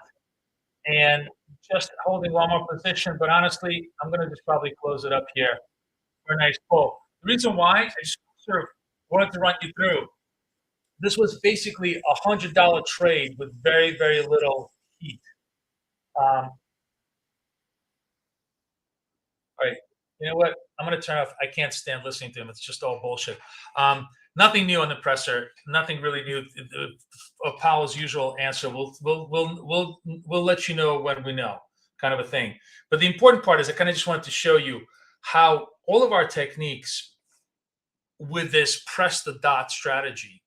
and just holding one more position. But honestly, I'm going to just probably close it up here for a nice pull. The reason why I just sort of wanted to run you through. This was basically $100 trade with very, very little heat. All right, you know what? I'm going to turn off. I can't stand listening to him. It's just all bullshit. Nothing new on the presser. Nothing really new. Powell's usual answer. We'll let you know when we know, kind of a thing. But the important part is I kind of just wanted to show you how all of our techniques with this press the dot strategy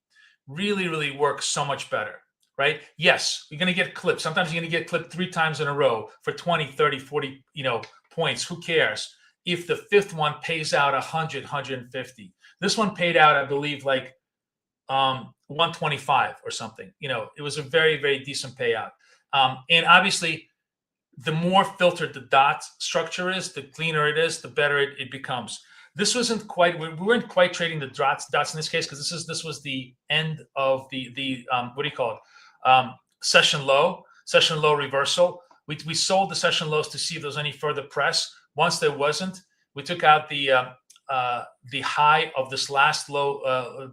really, really works so much better, right? Yes, you're going to get clipped. Sometimes you're going to get clipped 3 times in a row for 20, 30, 40, points. Who cares if the fifth one pays out 100, 150? This one paid out, I believe, like 125 or something. It was a very, very decent payout. And obviously, the more filtered the dot structure is, the cleaner it is, the better it becomes. This wasn't quite. We weren't quite trading the dots in this case because this was the end of the what do you call it? Session low reversal. We sold the session lows to see if there was any further press. Once there wasn't, we took out the high of this last low,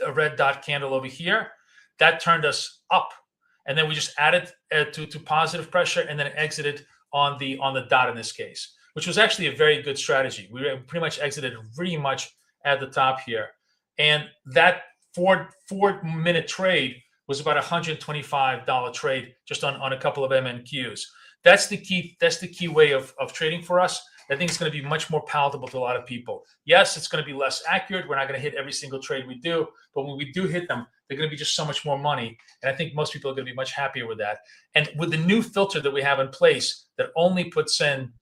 a red dot candle over here. That turned us up, and then we just added to positive pressure, and then exited on the dot in this case, which was actually a very good strategy. We pretty much exited pretty much at the top here, and that four-minute trade was about $125 trade just on a couple of MNQs. That's the key way of trading for us. I think it's going to be much more palatable to a lot of people. Yes, it's going to be less accurate. We're not going to hit every single trade we do, but when we do hit them, they're going to be just so much more money. And I think most people are going to be much happier with that. And with the new filter that we have in place that only puts in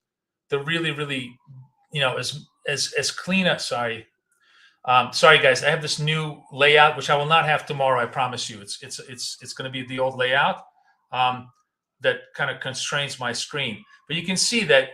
the really, really, as clean a, sorry, guys, I have this new layout, which I will not have tomorrow. I promise you. It's going to be the old layout that kind of constrains my screen. But you can see that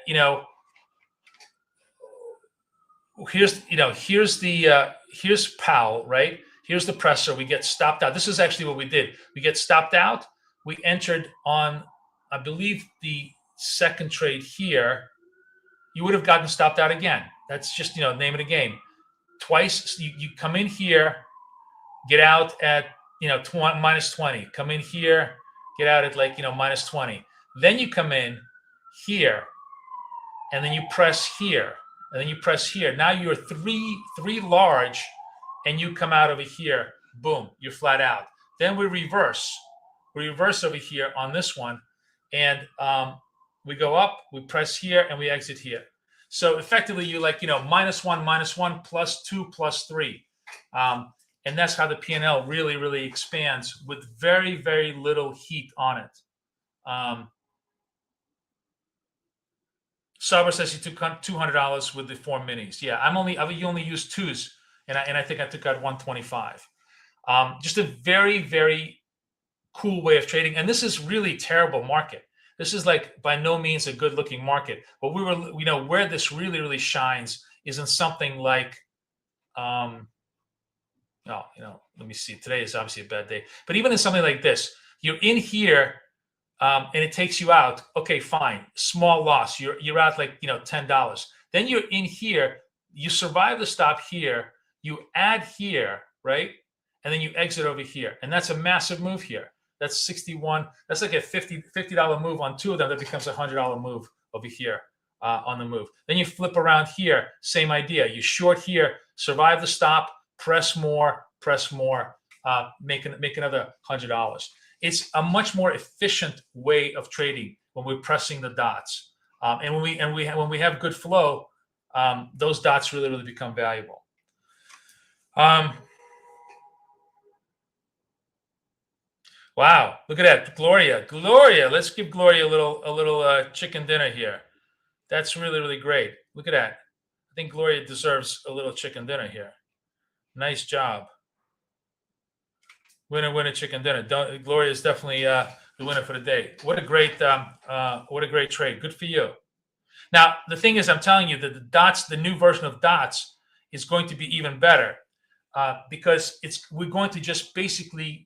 here's Powell, right? Here's the presser. We get stopped out. This is actually what we did. We get stopped out. We entered on, I believe, the second trade here. You would have gotten stopped out again. That's just name of the game. Twice you come in here, get out at minus 20. Come in here, get out at minus 20. Then you come in here, and then you press here, and then you press here. Now you're three large, and you come out over here. Boom, you're flat out. Then we reverse. We reverse over here on this one, and we go up. We press here, and we exit here. So effectively, you minus one, plus 2, plus 3. And that's how the P&L really, really expands with very, very little heat on it. Sabra says he took $200 with the 4 minis. Yeah, you only used 2s, and I think I took out 125. Just a very, very cool way of trading. And this is really terrible market. This is by no means a good looking market. But where this really, really shines is in something like, let me see. Today is obviously a bad day. But even in something like this, you're in here and it takes you out. Okay, fine. Small loss. You're out $10. Then you're in here. You survive the stop here. You add here, right? And then you exit over here. And that's a massive move here. That's 61. That's like a $50 move on 2 of them. That becomes a $100 move over here on the move. Then you flip around here. Same idea. You short here, survive the stop, press more, make another $100. It's a much more efficient way of trading when we're pressing the dots. And when we have good flow, those dots really, really become valuable. Wow, look at that, Gloria. Let's give Gloria a little chicken dinner here. That's really, really great. Look at that. I think Gloria deserves a little chicken dinner here. Nice job. Winner, chicken dinner. Gloria is definitely the winner for the day. What a great trade. Good for you. Now, the thing is, I'm telling you that the new version of dots is going to be even better because we're going to just basically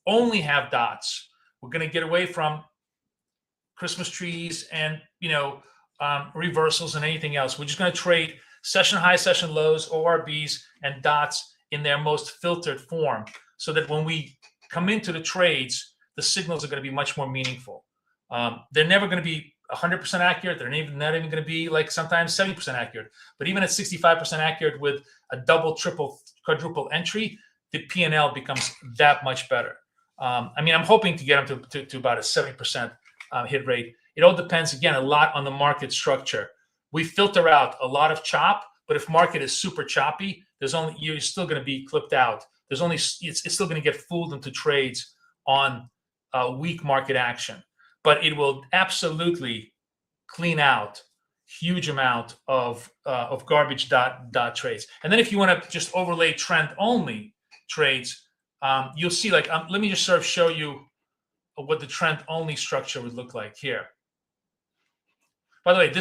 only have dots. We're going to get away from Christmas trees and reversals and anything else. We're just going to trade session highs, session lows, ORBs, and dots in their most filtered form, so that when we come into the trades, the signals are going to be much more meaningful. They're never going to be 100% accurate. They're not even going to be sometimes 70% accurate. But even at 65% accurate with a double, triple, quadruple entry, the P&L becomes that much better. I'm hoping to get them to about a 70% hit rate. It all depends, again, a lot on the market structure. We filter out a lot of chop, but if market is super choppy, you're still going to be clipped out. It's still going to get fooled into trades on weak market action, but it will absolutely clean out huge amount of garbage dot trades. And then if you want to just overlay trend only trades, you'll see let me just sort of show you what the trend only structure would look like here. By the way,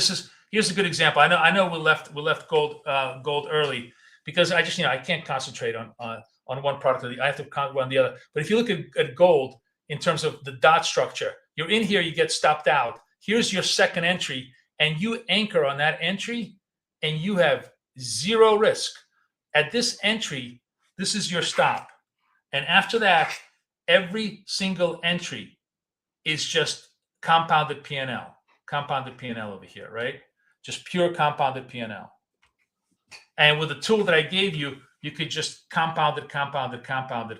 here's a good example. I know we left gold early because I can't concentrate on one product or I have to concentrate on the other. But if you look at gold in terms of the dot structure, you're in here, you get stopped out. Here's your second entry, and you anchor on that entry, and you have zero risk. At this entry, this is your stop. And after that, every single entry is just compounded P&L over here, right? Just pure compounded P&L. And with the tool that I gave you, you could just compound it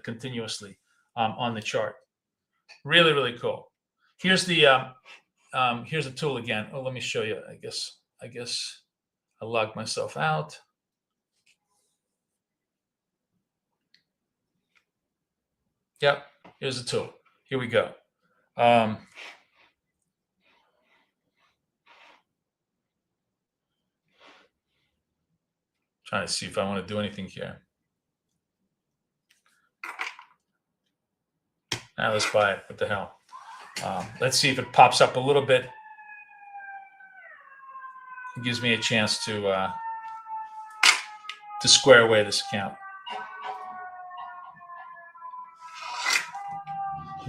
continuously on the chart. Really, really cool. Here's the tool again. Oh, let me show you. I guess I guess I logged myself out. Yep, here's the tool. Here we go. Trying to see if I want to do anything here. Now let's buy it. What the hell? Let's see if it pops up a little bit. It gives me a chance to square away this account.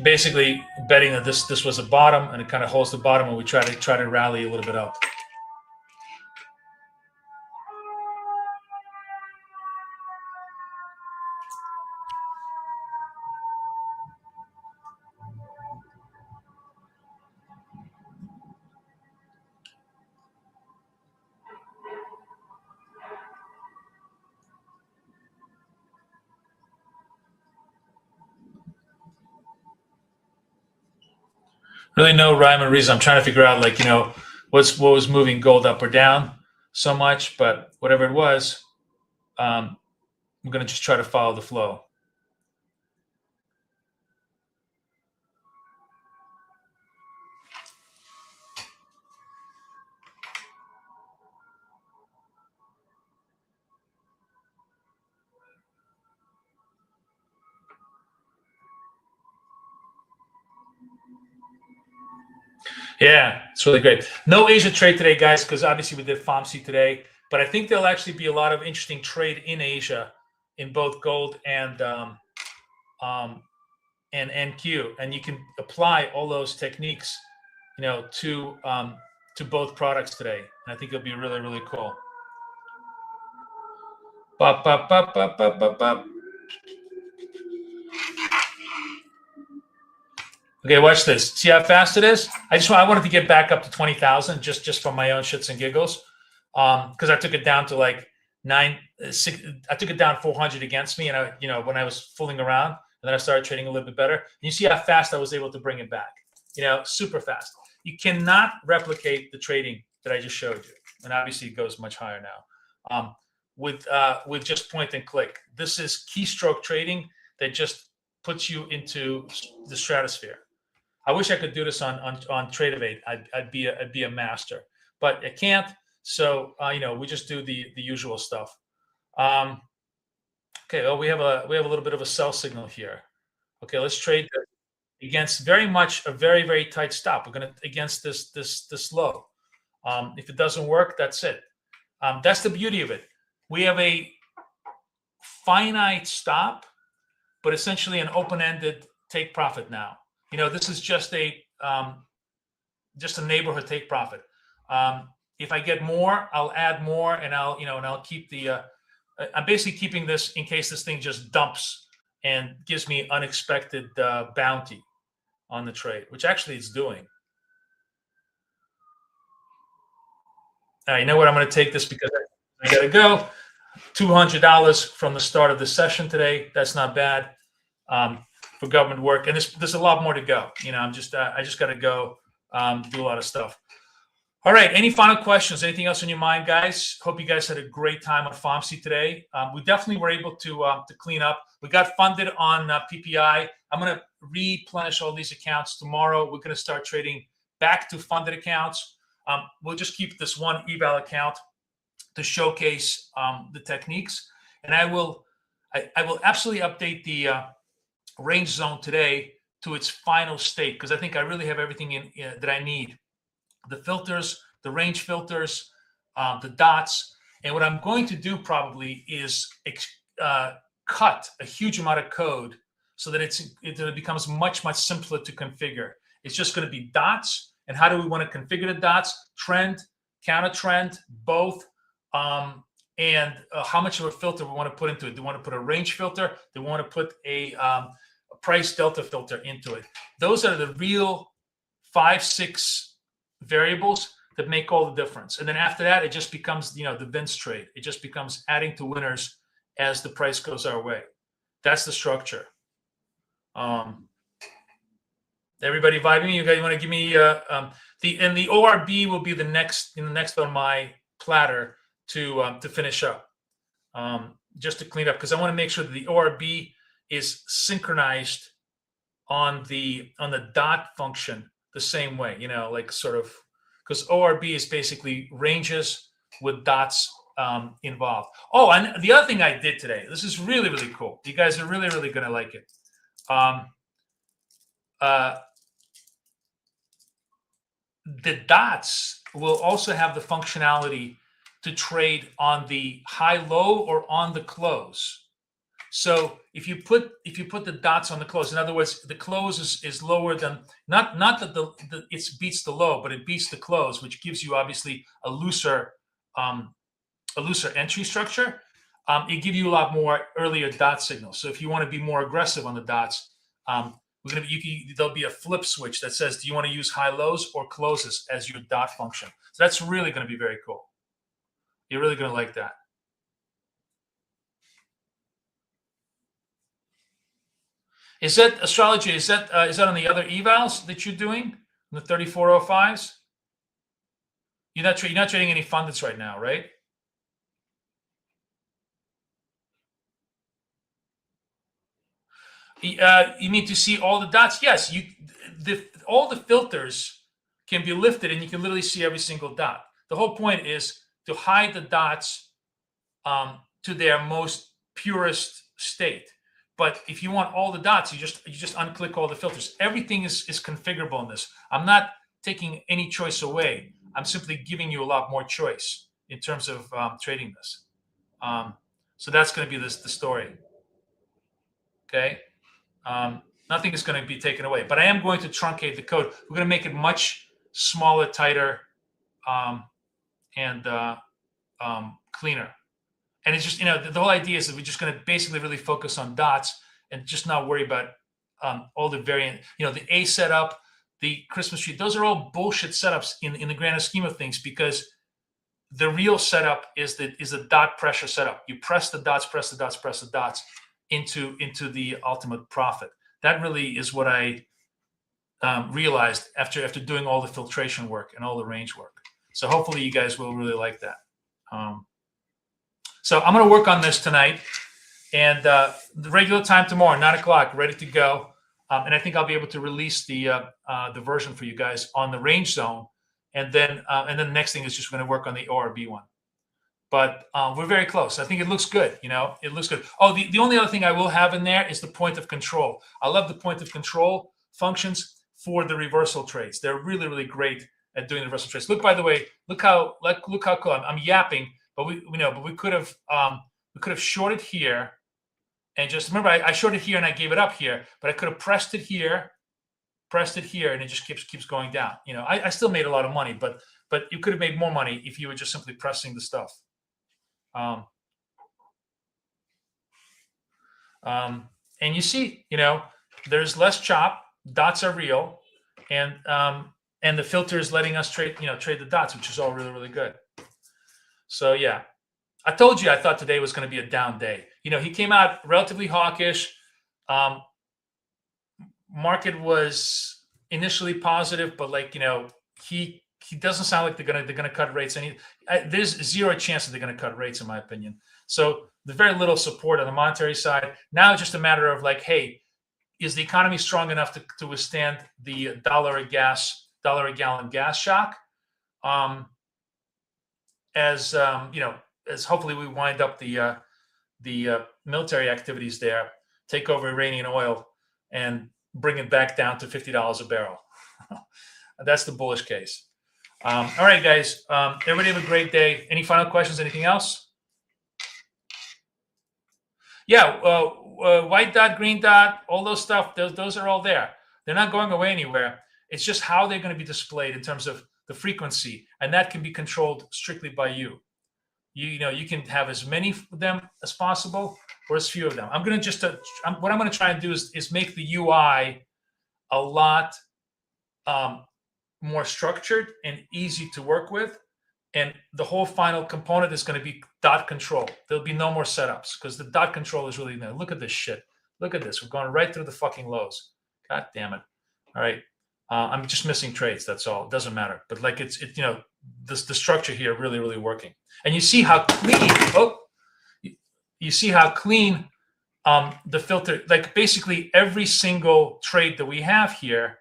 Basically, betting that this was a bottom, and it kind of holds the bottom, and we try to rally a little bit up. Really no rhyme or reason. I'm trying to figure out, like, what was moving gold up or down so much, but whatever it was, I'm going to just try to follow the flow. Yeah, it's really great. No Asia trade today, guys, because obviously we did FOMC today. But I think there'll actually be a lot of interesting trade in Asia in both gold and NQ, and you can apply all those techniques, to both products today. And I think it'll be really, really cool. Bop, bop, bop, bop, bop, bop, bop. Okay, watch this. See how fast it is? I wanted to get back up to 20,000 just for my own shits and giggles, because I took it down to like 6. I took it down 400 against me, and when I was fooling around, and then I started trading a little bit better. And you see how fast I was able to bring it back. Super fast. You cannot replicate the trading that I just showed you, and obviously it goes much higher now. With just point and click. This is keystroke trading that just puts you into the stratosphere. I wish I could do this on Trade-Evade. I'd be a master, but I can't. So we just do the usual stuff. Okay. Well, we have a little bit of a sell signal here. Okay, let's trade against very much a very, very tight stop. We're going to against this low. If it doesn't work, that's it. That's the beauty of it. We have a finite stop, but essentially an open-ended take profit now. This is just a neighborhood take profit. If I get more, I'll add more, and I'll keep the. I'm basically keeping this in case this thing just dumps and gives me unexpected bounty on the trade, which actually it's doing. You know what? I'm going to take this because I got to go. $200 from the start of the session today. That's not bad. For government work, and there's a lot more to go. I just got to go do a lot of stuff. All right. Any final questions? Anything else on your mind, guys? Hope you guys had a great time on FOMC today. We definitely were able to clean up. We got funded on PPI. I'm going to replenish all these accounts tomorrow. We're going to start trading back to funded accounts. We'll just keep this one eval account to showcase the techniques, and I will absolutely update the range zone today to its final state, because I think I really have everything in that I need. The filters, the range filters, the dots. And what I'm going to do probably is cut a huge amount of code so that it becomes much, much simpler to configure. It's just going to be dots. And how do we want to configure the dots? Trend, counter trend, both. And how much of a filter we want to put into it. Do we want to put a range filter? Do we want to put a price delta filter into it? Those are the real 5-6 variables that make all the difference. And then after that, it just becomes, the Vince trade. It just becomes adding to winners as the price goes our way. That's the structure. Everybody vibing? You guys want to give me the ORB will be the next on my platter to finish up, just to clean up, because I want to make sure that the ORB is synchronized on the dot function the same way, like sort of, because ORB is basically ranges with dots involved. Oh, and the other thing I did today, this is really, really cool. You guys are really, really going to like it. The dots will also have the functionality to trade on the high low or on the close. So if you put the dots on the close, in other words, the close is lower than, not that it beats the low, but it beats the close, which gives you obviously a looser entry structure. It gives you a lot more earlier dot signals. So if you want to be more aggressive on the dots, there'll be a flip switch that says, do you want to use high lows or closes as your dot function? So that's really going to be very cool. You're really going to like that. Is that astrology? Is that on the other evals that you're doing, the 3405s? You're not trading any fundeds right now, right? You need to see all the dots. Yes, all the filters can be lifted, and you can literally see every single dot. The whole point is to hide the dots to their most purest state. But if you want all the dots, you just unclick all the filters. Everything is configurable in this. I'm not taking any choice away. I'm simply giving you a lot more choice in terms of trading this. So that's going to be the story. Okay. Nothing is going to be taken away, but I am going to truncate the code. We're going to make it much smaller, tighter, and cleaner. And it's just, the whole idea is that we're just going to basically really focus on dots and just not worry about all the variant, the A setup, the Christmas tree. Those are all bullshit setups in the grander scheme of things, because the real setup is the dot pressure setup. You press the dots, press the dots, press the dots into the ultimate profit. That really is what I realized after doing all the filtration work and all the range work. So hopefully you guys will really like that. So I'm going to work on this tonight, and the regular time tomorrow, 9 o'clock, ready to go. And I think I'll be able to release the version for you guys on the range zone, and then the next thing is just going to work on the ORB one. But we're very close. I think it looks good. It looks good. Oh, the only other thing I will have in there is the point of control. I love the point of control functions for the reversal trades. They're really, really great at doing the reversal trades. Look, by the way, look how cool. I'm yapping, but we could have shorted here, and just remember, I shorted here and I gave it up here, but I could have pressed it here, and it just keeps going down. I still made a lot of money, but you could have made more money if you were just simply pressing the stuff. And you see, there's less chop. Dots are real, and the filter is letting us trade the dots, which is all really, really good. So yeah, I told you I thought today was going to be a down day. He came out relatively hawkish. Market was initially positive, but he doesn't sound like they're gonna cut rates. There's zero chance that they're gonna cut rates, in my opinion. So there's very little support on the monetary side. Now it's just a matter of hey, is the economy strong enough to withstand the $1 a gallon gas shock? As hopefully we wind up the military activities there, take over Iranian oil, and bring it back down to $50 a barrel. That's the bullish case. All right, guys. Everybody have a great day. Any final questions? Anything else? Yeah, white dot, green dot, all those stuff, those are all there. They're not going away anywhere. It's just how they're going to be displayed in terms of the frequency, and that can be controlled strictly by you. You can have as many of them as possible or as few of them. I'm going to what I'm going to try and do is make the UI a lot more structured and easy to work with. And the whole final component is going to be dot control. There'll be no more setups, because the dot control is really, look at this shit. Look at this. We're going right through the fucking lows. God damn it. All right. I'm just missing trades. That's all. It doesn't matter. But like the structure here really, really working. And you see how clean. Oh, you see how clean the filter. Like basically every single trade that we have here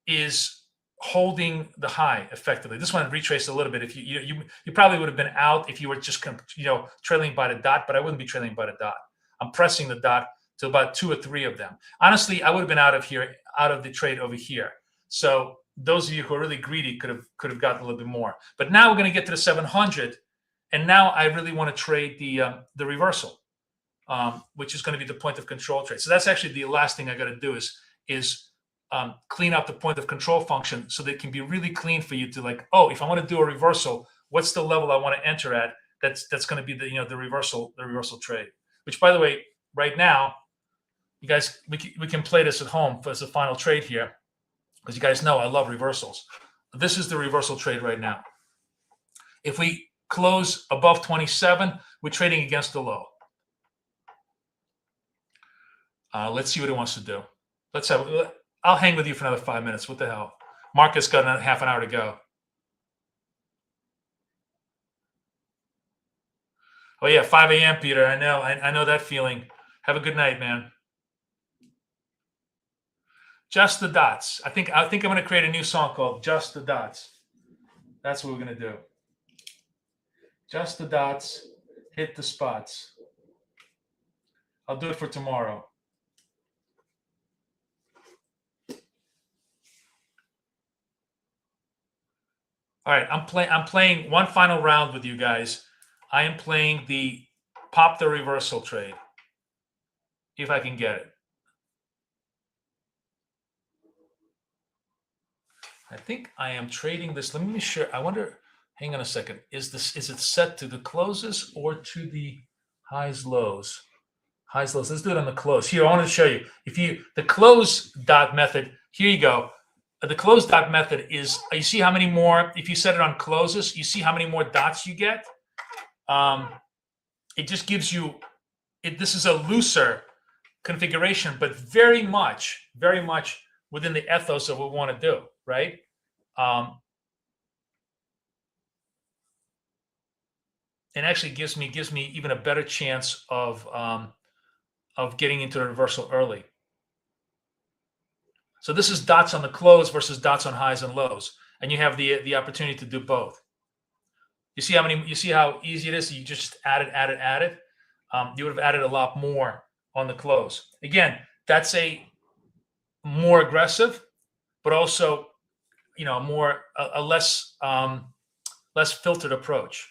is holding the high effectively. This one retraced a little bit. If you probably would have been out if you were just trailing by the dot, but I wouldn't be trailing by the dot. I'm pressing the dot to about 2 or 3 of them. Honestly, I would have been out of the trade over here. So those of you who are really greedy could have gotten a little bit more. But now we're going to get to the 700, and now I really want to trade the reversal, which is going to be the point of control trade. So that's actually the last thing I got to do is clean up the point of control function so that it can be really clean for you to like, oh, if I want to do a reversal, what's the level I want to enter at? That's going to be the reversal trade. Which, by the way, right now, you guys, we can play this at home as a final trade here, because you guys know I love reversals. This is the reversal trade right now. If we close above 27, we're trading against the low. Let's see what he wants to do. I'll hang with you for another 5 minutes. What the hell? Marcus got another half an hour to go. Oh yeah, 5 a.m. Peter. I know that feeling. Have a good night, man. Just the dots. I think I'm going to create a new song called Just the Dots. That's what we're going to do. Just the dots, hit the spots. I'll do it for tomorrow. All right, I'm playing one final round with you guys. I am playing the pop the reversal trade. If I can get it. I think I am trading this. Let me be sure. I wonder, hang on a second. Is it set to the closes or to the highs, lows? Highs, lows. Let's do it on the close. Here, I want to show you. The close dot method, here you go. The close dot method is, you see how many more, if you set it on closes, you see how many more dots you get? It just gives you, this is a looser configuration, but very much within the ethos of what we want to do, right? And actually gives me even a better chance of getting into the reversal early. So this is dots on the close versus dots on highs and lows, and you have the opportunity to do both. You see how easy it is. You just add it. You would have added a lot more on the close. Again, that's a more aggressive, but also a less filtered approach.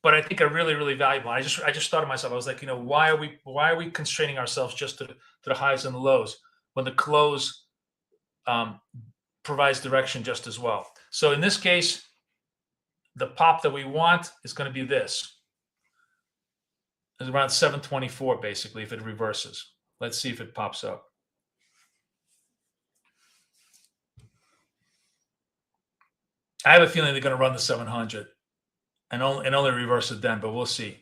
But I think are really, really valuable. I just thought to myself, I was like, why are we constraining ourselves just to the highs and the lows when the close provides direction just as well? So in this case, the pop that we want is going to be this. It's around 724, basically, if it reverses. Let's see if it pops up. I have a feeling they're going to run the 700 and only reverse it then, but we'll see.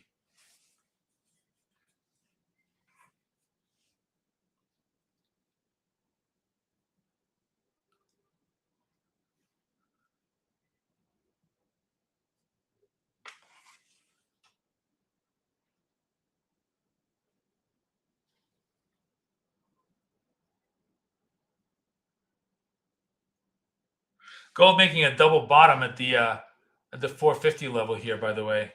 Gold making a double bottom at the 450 level here, by the way,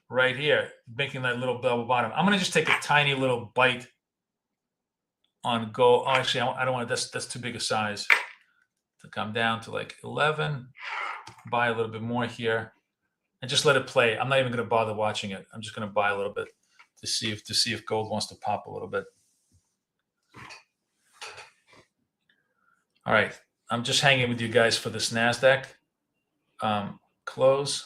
right here, making that little double bottom. I'm going to just take a tiny little bite on gold. Oh, actually, I don't want to. That's too big a size to come down to like 11. Buy a little bit more here, and just let it play. I'm not even going to bother watching it. I'm just going to buy a little bit to see if gold wants to pop a little bit. All right. I'm just hanging with you guys for this NASDAQ close.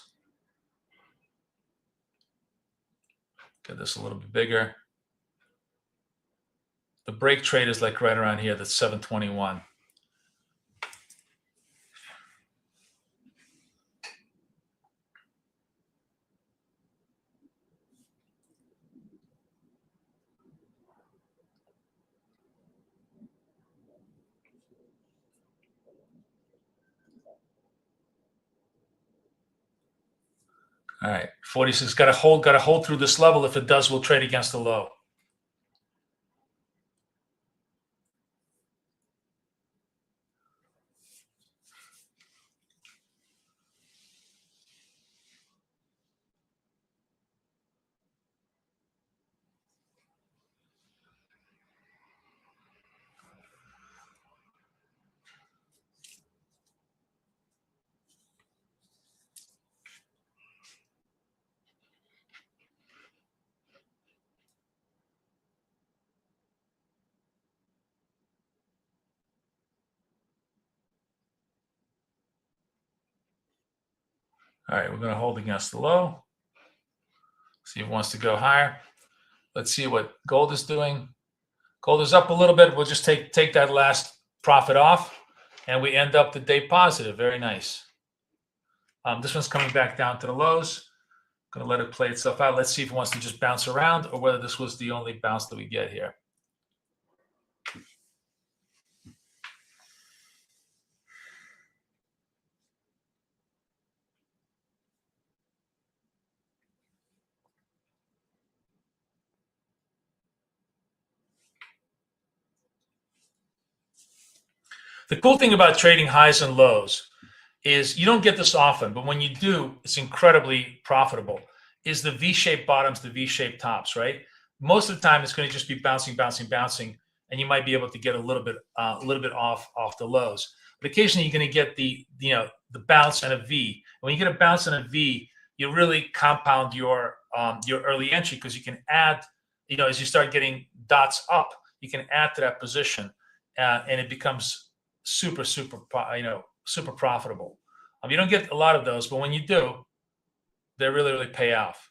Get this a little bit bigger. The break trade is like right around here. That's 721. All right, 46 got to hold through this level. If it does, we'll trade against the low. All right, we're going to hold against the low. See if it wants to go higher. Let's see what gold is doing. Gold is up a little bit. We'll just take that last profit off, and we end up the day positive. Very nice. This one's coming back down to the lows. Going to let it play itself out. Let's see if it wants to just bounce around or whether this was the only bounce that we get here. The cool thing about trading highs and lows is you don't get this often, but when you do, it's incredibly profitable, is the V-shaped bottoms, the V-shaped tops, right? Most of the time, it's going to just be bouncing, and you might be able to get a little bit off the lows. But occasionally, you're going to get the bounce and a V. When you get a bounce and a V, you really compound your early entry because you can add, as you start getting dots up, you can add to that position, and it becomes super profitable. You don't get a lot of those, but when you do, they really pay off.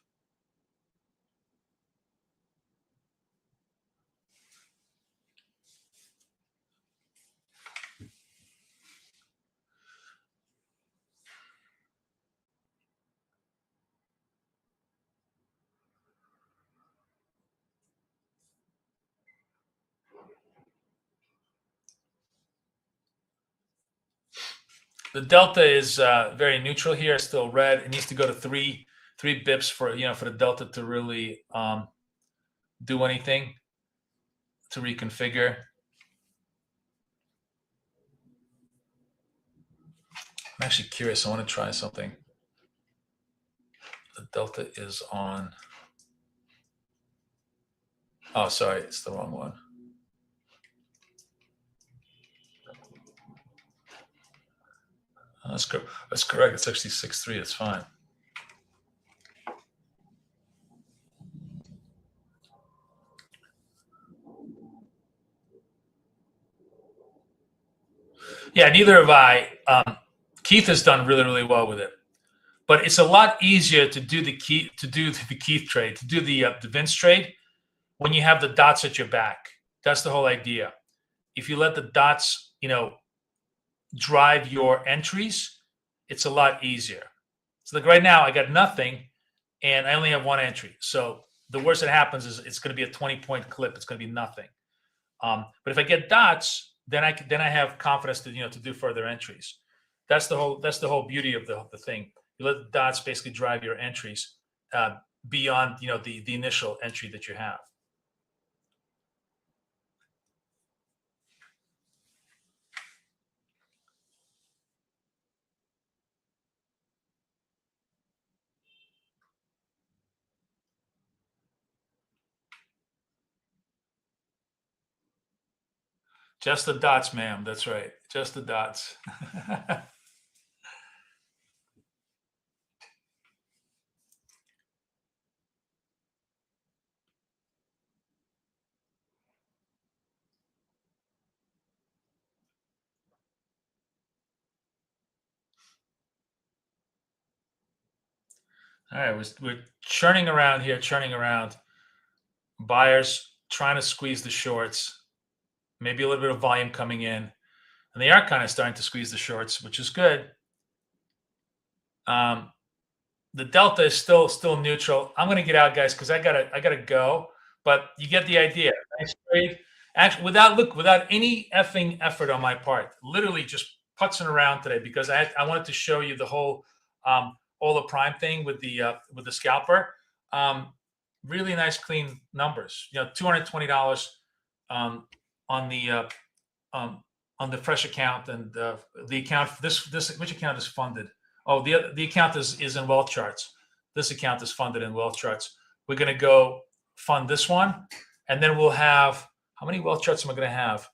The delta is very neutral here. It's still red. It needs to go to three bips for the delta to really do anything, to reconfigure. I'm actually curious. I want to try something. The delta is on. Oh, sorry, it's the wrong one. That's correct. It's actually 6.3. It's fine. Yeah, neither have I. Keith has done really well with it, but it's a lot easier to do the Keith trade, to do the Vince trade when you have the dots at your back. That's the whole idea. If you let the dots, drive your entries, it's a lot easier. So like right now, I got nothing, and I only have one entry. So the worst that happens is it's going to be a 20-point clip. It's going to be nothing. But if I get dots, then I have confidence to to do further entries. That's the whole beauty of the thing. You let the dots basically drive your entries beyond the initial entry that you have. Just the dots, ma'am. That's right. Just the dots. All right, we're churning around here, Buyers trying to squeeze the shorts. Maybe a little bit of volume coming in, and they are kind of starting to squeeze the shorts, which is good. The delta is still neutral. I'm going to get out, guys, because I gotta go. But you get the idea. Nice trade. Actually, without any effing effort on my part, literally just putzing around today because I wanted to show you the whole all the prime thing with the scalper. Really nice, clean numbers. $220 on the fresh account, and the account. This which account is funded? Oh, the account is in wealth charts. This account is funded in wealth charts. We're going to go fund this one, and then we'll have, how many wealth charts am I going to have?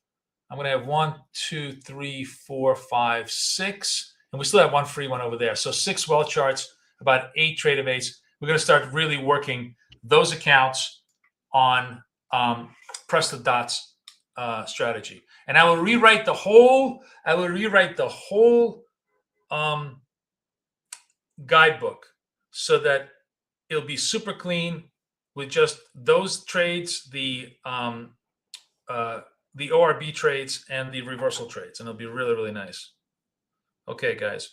I'm going to have 1, 2, 3, 4, 5, 6, and we still have one free one over there. So 6 wealth charts, about 8 trade of 8s. We're going to start really working those accounts on press the dots strategy, and I will rewrite the whole. Guidebook so that it'll be super clean with just those trades, the ORB trades and the reversal trades, and it'll be really, really nice. Okay, guys.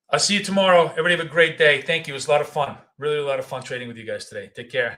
I'll see you tomorrow. Everybody have a great day. Thank you. It was a lot of fun. Really a lot of fun trading with you guys today. Take care.